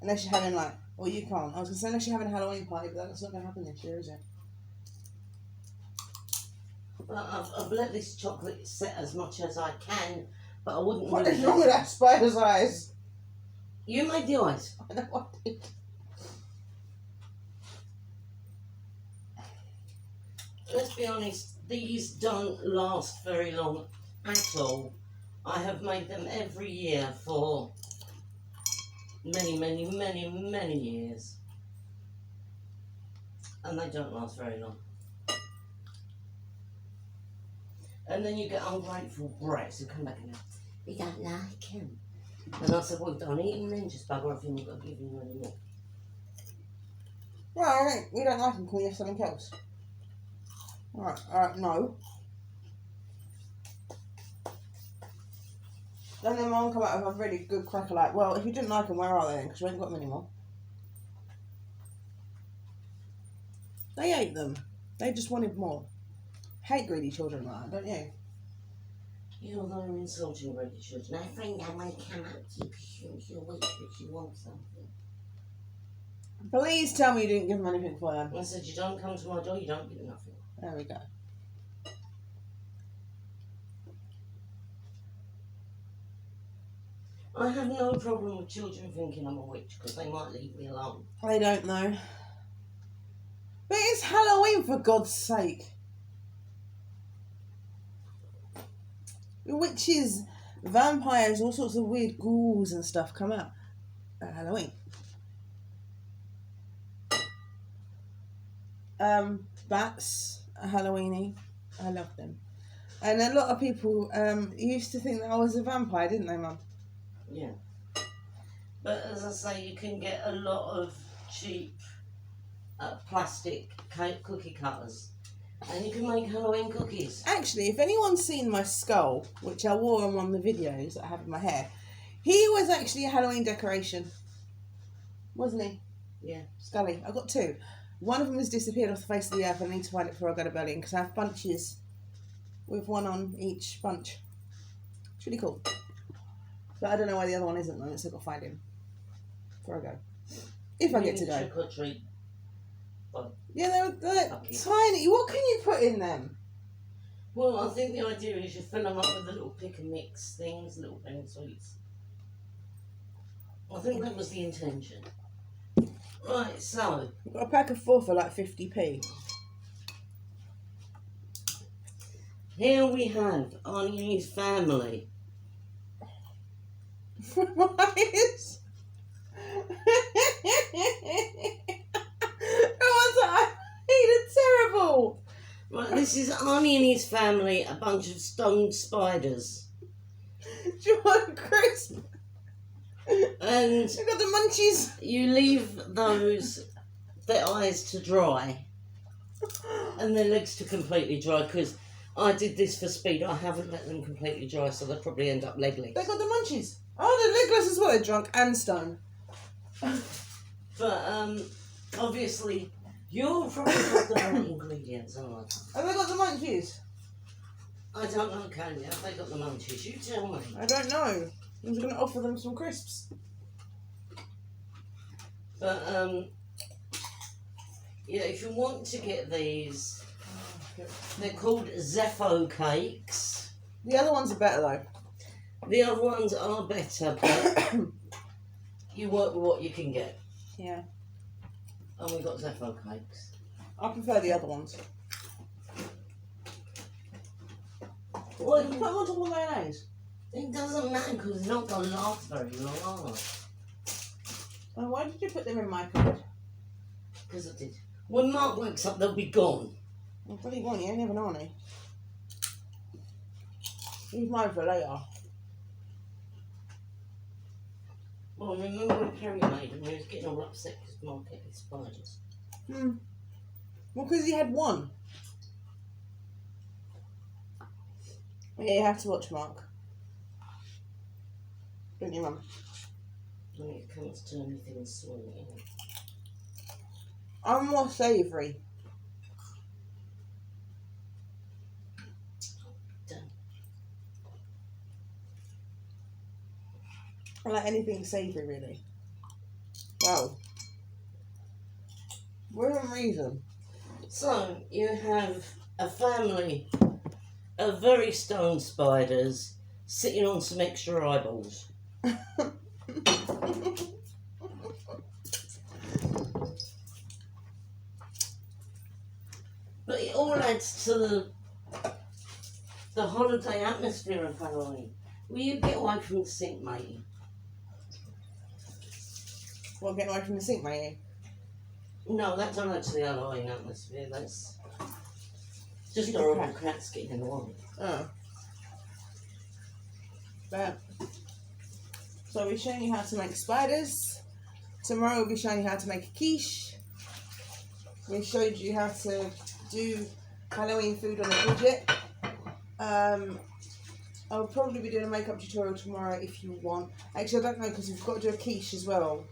A: Unless you're having, like, well, you can't. I was going to say, unless you're having a Halloween party, but that's not going to happen this year, is it?
B: Well, I've let this chocolate set as much as I can, but I wouldn't
A: What
B: really
A: is wrong with that spider's eyes?
B: You made the eyes.
A: I know I did.
B: Let's be honest, these don't last very long at all. I have made them every year for many, many, many, many years. And they don't last very long. And then you get ungrateful brats who come back and go, we don't like him. And I said, well, don't eat him then, just bugger off and you've got to give him any more.
A: Right, we don't like him, can we have something else? Alright, no. Then their mum come out with a really good cracker like, well, if you didn't like them, where are they then? Because we ain't got them anymore. They ate them. They just wanted more. Hate greedy children like that, don't you?
B: You know, they're insulting greedy children. I think I might come up to you because you're weak, but you want something.
A: Please tell me you didn't give them anything for them.
B: I said, you don't come to my door, you don't get nothing.
A: There we go.
B: I have no problem with children thinking I'm a witch because they might leave me alone.
A: I don't know. But it's Halloween, for God's sake. Witches, vampires, all sorts of weird ghouls and stuff come out at Halloween. Bats are Halloweeny. I love them. And a lot of people used to think that I was a vampire, didn't they, Mum?
B: Yeah. But as I say, you can get a lot of cheap plastic cookie cutters. And you can make Halloween cookies.
A: Actually, if anyone's seen my skull, which I wore on one of the videos that I have in my hair, he was actually a Halloween decoration. Wasn't he?
B: Yeah.
A: Scully. I got two. One of them has disappeared off the face of the earth. I need to find it before I go to Berlin because I have bunches with one on each bunch. It's really cool. But I don't know why the other one isn't at the moment, so I've got to find him before I go. If I get to go.
B: Trick or treat.
A: Yeah, they're
B: Okay.
A: tiny. What can you put in them?
B: Well, I think the idea is you fill them up with the little pick and mix things, little penny sweets. I think that was the intention. Right, so
A: I've got a pack of 4 for like 50p.
B: here we have Arnie's family.
A: Right? Terrible.
B: Right, this is Arnie and his family, a bunch of stone spiders.
A: Do you want crisp?
B: And
A: I got the munchies.
B: you leave their eyes to dry and their legs to completely dry because I did this for speed. I haven't let them completely dry, so they'll probably end up legless.
A: They got the munchies. Oh, they're legless as well. They're drunk and stone.
B: But obviously, you've probably got the right ingredients, aren't
A: Have they got the munchies?
B: I don't know, can you? Have they got the munchies? You tell me.
A: I don't know. I'm just going to offer them some crisps.
B: But yeah, if you want to get these, they're called Zeffo cakes.
A: The other ones are better though.
B: The other ones are better, but you work with what you can get.
A: Yeah.
B: And we got Zeffo cakes.
A: I prefer the other ones.
B: Well,
A: Put them on top of mayonnaise.
B: it doesn't matter because it's not going to last very long, are they?
A: Oh, why did you put them in my cupboard?
B: Because I did. When Mark wakes up, they'll be gone.
A: Well, bloody one, you only have an Arnie. Leave mine for later.
B: Well, remember when Kerry made them, he was getting all upset because Mark ate his spiders.
A: Well, because he had one. Yeah, you have to watch Mark. Don't you, Mum?
B: When it comes to anything sweet.
A: I'm more savoury.
B: Done.
A: I like anything savoury, really. Wow. Within reason.
B: So, you have a family of very stone spiders sitting on some extra eyeballs. But it all adds to the holiday atmosphere of Halloween. Will you get away from the sink, matey?
A: What, getting away from the sink, mate?
B: No, that don't add to the Halloween atmosphere. That's just
A: Keep the
B: horrible
A: cat.
B: cats getting in the way.
A: Oh. But, so we're showing you how to make spiders. Tomorrow we'll be showing you how to make a quiche. We showed you how to do Halloween food on a budget. I'll probably be doing a makeup tutorial tomorrow if you want. Actually, I don't know because we've got to do a quiche as well.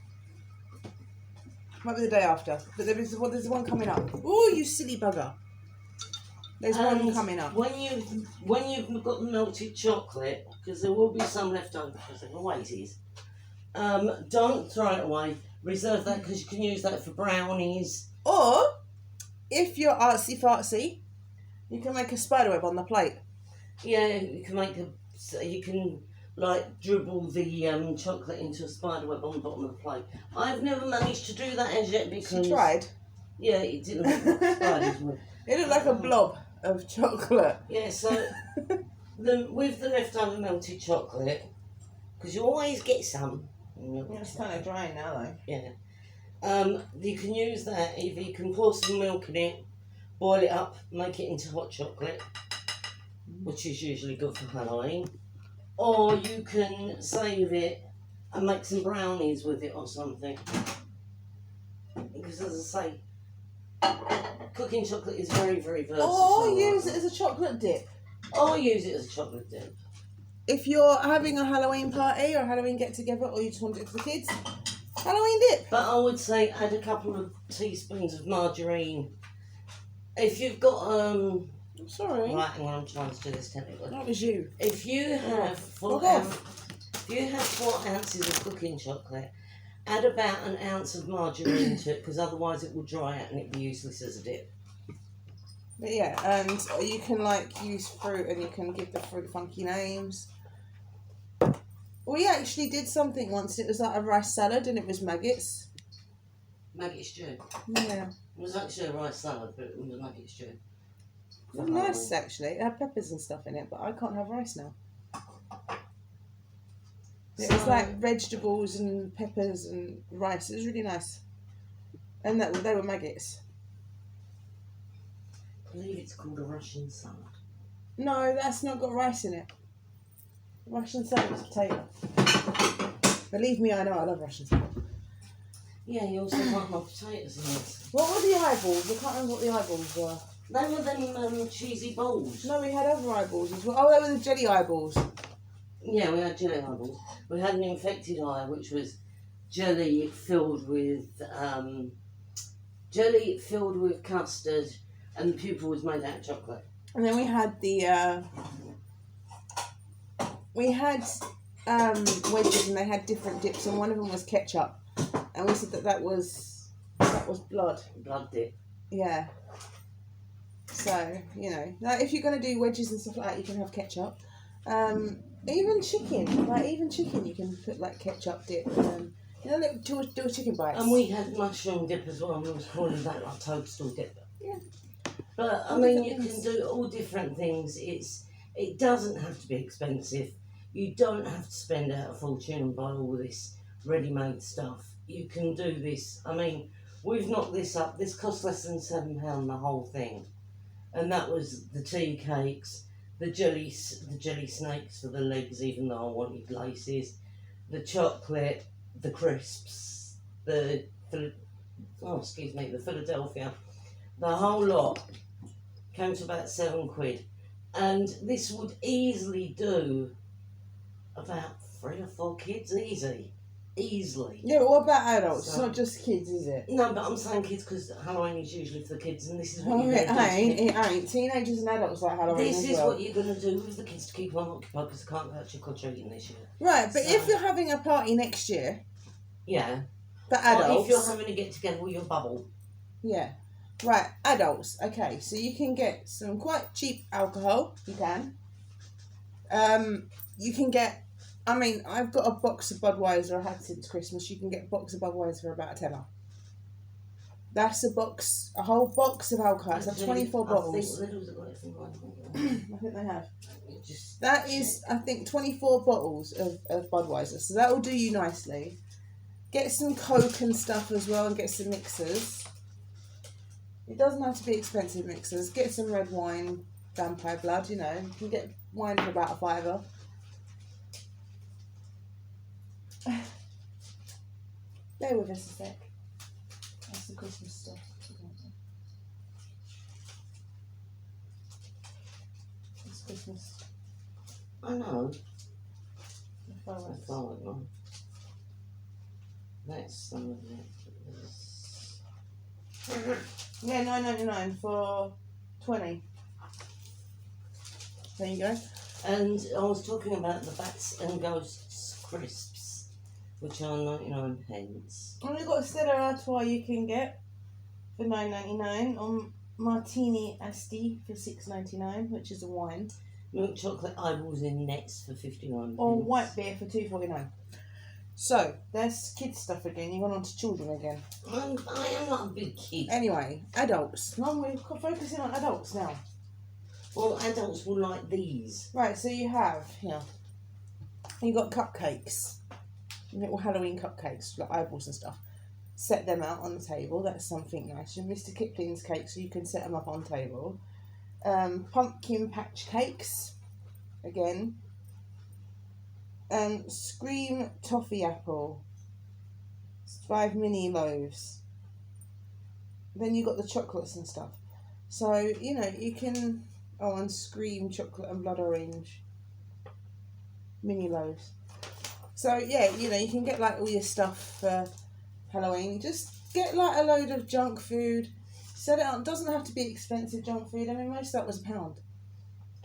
A: Might be the day after, but there's one coming up. Oh, you silly bugger! There's one coming up.
B: When you've got the melted chocolate, because there will be some left over, because there always is. Don't throw it away. Reserve that because you can use that for brownies.
A: Or if you're artsy fartsy, you can make a spider web on the plate.
B: Yeah, you can like dribble the chocolate into a spider web on the bottom of the plate. I've never managed to do that as yet because
A: She tried.
B: Yeah, it didn't look like spiders would.
A: It looked like a blob of chocolate.
B: Yeah, so with the leftover melted chocolate, because you always get some.
A: It's kind of dry now though.
B: Yeah. You can use that. Either you can pour some milk in it, boil it up, make it into hot chocolate, which is usually good for Halloween. Or you can save it and make some brownies with it or something. Because as I say, cooking chocolate is very, very versatile.
A: Or use it as a chocolate dip.
B: Or use it as a chocolate dip.
A: If you're having a Halloween party or a Halloween get together, or you just want to do it for the kids, Halloween dip.
B: But I would say add a couple of teaspoons of margarine. If you've got
A: I'm sorry.
B: right, hang on, I'm trying to do this technically.
A: That was you.
B: If you have
A: Hold on.
B: 4 ounces of cooking chocolate, add about an ounce of margarine to it, because otherwise it will dry out and it'll be useless as a dip.
A: But yeah, and you can like use fruit and you can give the fruit funky names. We actually did something once. It was like a rice salad and it was maggots.
B: Maggot stew.
A: Yeah.
B: It was actually a rice salad, but it was a maggot stew.
A: It was nice actually. It had peppers and stuff in it, but I can't have rice now. It was like vegetables and peppers and rice. It was really nice. And they were maggots.
B: I believe it's called a Russian salad.
A: No, that's not got rice in it. Russian salad is potato. Believe me, I know I love Russian salad.
B: Yeah, you also might have potatoes in it.
A: What were the eyeballs? I can't remember what the eyeballs were.
B: They were them cheesy balls.
A: No, we had other eyeballs as well. Oh, they were the jelly eyeballs.
B: Yeah, we had jelly eyeballs. We had an infected eye, which was jelly filled with custard, and the pupil was made out of chocolate.
A: And then we had the wedges, and they had different dips, and one of them was ketchup, and we said that was blood.
B: Blood dip.
A: Yeah. So like if you're gonna do wedges and stuff like that, you can have ketchup. Even chicken, you can put like ketchup dip. Do a chicken bites.
B: And we had mushroom dip as well, and we was calling that like toadstool dip.
A: Yeah.
B: But I mean, you can do all different things. It doesn't have to be expensive. You don't have to spend out a fortune and buy all this ready-made stuff. You can do this. I mean, we've knocked this up. This cost less than £7 the whole thing, and that was the tea cakes, the jelly snakes for the legs, even though I wanted laces, the chocolate, the crisps, the Philadelphia, the whole lot came to about £7, and this would easily do about 3 or 4 kids easily.
A: Yeah, but what about adults?
B: So-
A: It's not just kids, is it?
B: No, but I'm saying kids because Halloween is usually for the kids, and this is what
A: Oh,
B: you're
A: it
B: going to
A: ain't.
B: do.
A: It ain't. Teenagers and adults like Halloween
B: This
A: as
B: is
A: well.
B: what you're going to do with the kids to keep them occupied because they can't go out trick or treating this year.
A: Right, but if
B: So-
A: you're having a party next year
B: Yeah.
A: for
B: Or
A: adults,
B: if you're having to get together with your bubble.
A: yeah, right, adults. Okay, so you can get some quite cheap alcohol. You can. You can get I mean, I've got a box of Budweiser I had since Christmas. You can get a box of Budweiser for about a tenner. That's a whole box of alcohol. It's like 24 bottles.
B: I think Lidl's have got it from mine.
A: I think they have.
B: Just
A: That is, I think, 24 bottles of Budweiser. So that will do you nicely. Get some Coke and stuff as well and get some mixers. It doesn't have to be expensive mixers. Get some red wine, vampire blood, you know. You can get wine for about a fiver. Bear with us a sec. That's the Christmas stuff. It's Christmas.
B: I know.
A: The fireworks.
B: No. That's some of it.
A: Yeah, $9.99 for 20. There you go.
B: And I was talking about the Bats and Ghosts crisps, which are 99 pence.
A: And we've got Stella Artois you can get for $9.99 on Martini Asti for $6.99, which is a wine,
B: Milk chocolate eyeballs in nets for 59
A: or
B: pence.
A: white beer for $2.49. So there's kids stuff again. You've gone on to children again.
B: I am not a big kid.
A: Anyway, adults. No, we're focusing on adults now.
B: Well, adults will like these.
A: Right, so you have here. You got cupcakes, little Halloween cupcakes, like eyeballs and stuff. Set them out on the table. That's something nice. Your Mr. Kipling's cakes, so you can set them up on table. Pumpkin patch cakes, again. Scream toffee apple. 5 mini loaves. Then you got the chocolates and stuff. So you know you can. Oh, and Scream chocolate and blood orange. Mini loaves. So yeah, you know you can get like all your stuff for Halloween. Just get like a load of junk food. Set it up. It doesn't have to be expensive junk food. I mean, most of that was £1.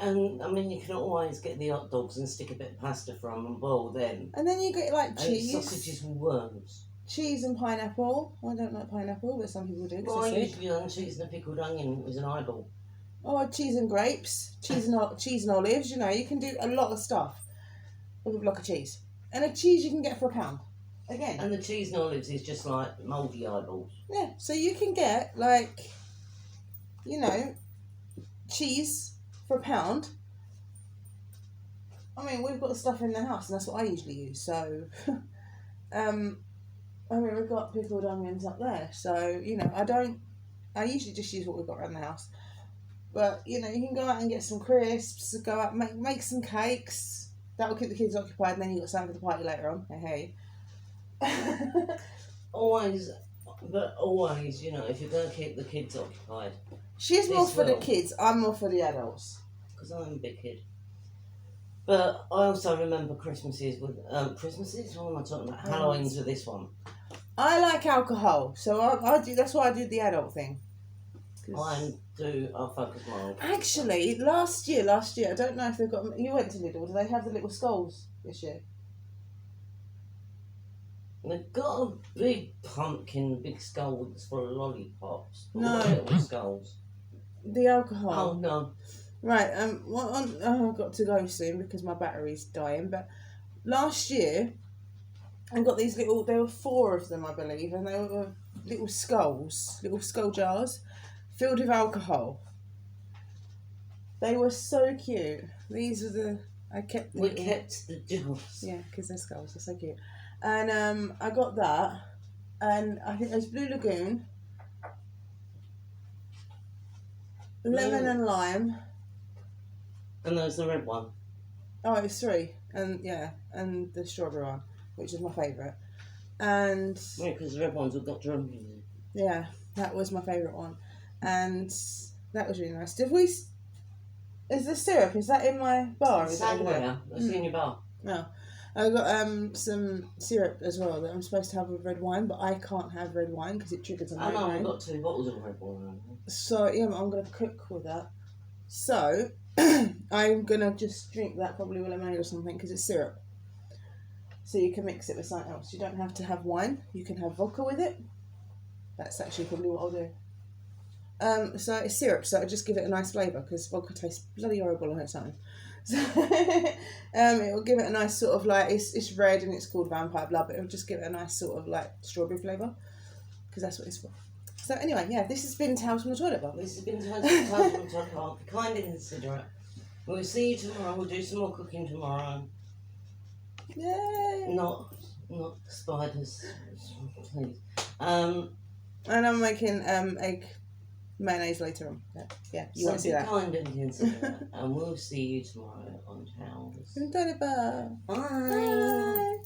B: And I mean, you can always get the hot dogs and stick a bit of pasta from and boil them.
A: And then you get like
B: And
A: cheese.
B: sausages with worms.
A: Cheese and pineapple. I don't like pineapple, but some people do. 'Cause
B: Well, I
A: they're sick.
B: usually on cheese and a pickled onion with an eyeball.
A: Oh, cheese and grapes. Cheese and olives. You know, you can do a lot of stuff with a block of cheese. And a cheese you can get for £1. Again.
B: And the cheese and olives is just like mouldy eyeballs.
A: Yeah, so you can get like, you know, cheese for £1. I mean, we've got stuff in the house, and that's what I usually use. So, I mean, we've got pickled onions up there. So, you know, I usually just use what we've got around the house. But, you know, you can go out and get some crisps, go out and make some cakes. That will keep the kids occupied, and then you've got something for the party later on. Hey.
B: Always, you know, if you're going to keep the kids occupied.
A: She's more
B: This
A: for the
B: will.
A: kids, I'm more for the adults.
B: Because I'm a big kid. But I also remember Christmases with Christmases. What am I talking about? Halloween's with this one.
A: I like alcohol, so I do. That's why I do the adult thing.
B: I'll focus more on.
A: Actually, last year, I don't know if they've got. You went to Lidl. Do they have the little skulls this year?
B: They've got a big pumpkin, big skull with full of lollipops.
A: No.
B: Little skulls.
A: The alcohol.
B: Oh no.
A: Right. I've got to go soon because my battery's dying. But last year, I got these little. There were 4 of them, I believe, and they were little skulls, little skull jars, filled with alcohol. They were so cute. These are the. I kept.
B: We kept the jars.
A: Yeah, because they're skulls. They're so cute. And I got that, and I think there's Blue Lagoon, lemon and lime.
B: And there's the red one.
A: Oh, it's 3, and yeah, and the strawberry one, which is my favourite. And
B: Yeah, because the red ones have got drunk in it.
A: yeah, that was my favourite one, and that was really nice. Did we? Is the syrup? Is that in my bar? Is it over there?
B: Sangria. That's in your bar.
A: No. I got some syrup as well that I'm supposed to have with red wine, but I can't have red wine because it triggers a
B: I know, I've
A: migraine.
B: got 2 bottles of red wine.
A: So yeah, I'm gonna cook with that. So I'm gonna just drink that probably with lemonade or something because it's syrup. So you can mix it with something else. You don't have to have wine. You can have vodka with it. That's actually probably what I'll do. So it's syrup, so I just give it a nice flavour because vodka tastes bloody horrible on its own. So, it will give it a nice sort of like, it's red and it's called vampire blood, but it will just give it a nice sort of like strawberry flavour, because that's what it's for. So anyway, yeah, this has been Tales from the Toilet Bowl.
B: This has been Tales from the Toilet Bowl. Be kind and considerate. We'll see you tomorrow. We'll do some more cooking tomorrow.
A: Yay!
B: Not spiders, please.
A: And I'm making egg mayonnaise later on. Yeah, you want to see
B: be
A: that.
B: kind and considerate. And we'll see you tomorrow on Tales.
A: Toilet Bowl.
B: Bye.
A: Bye.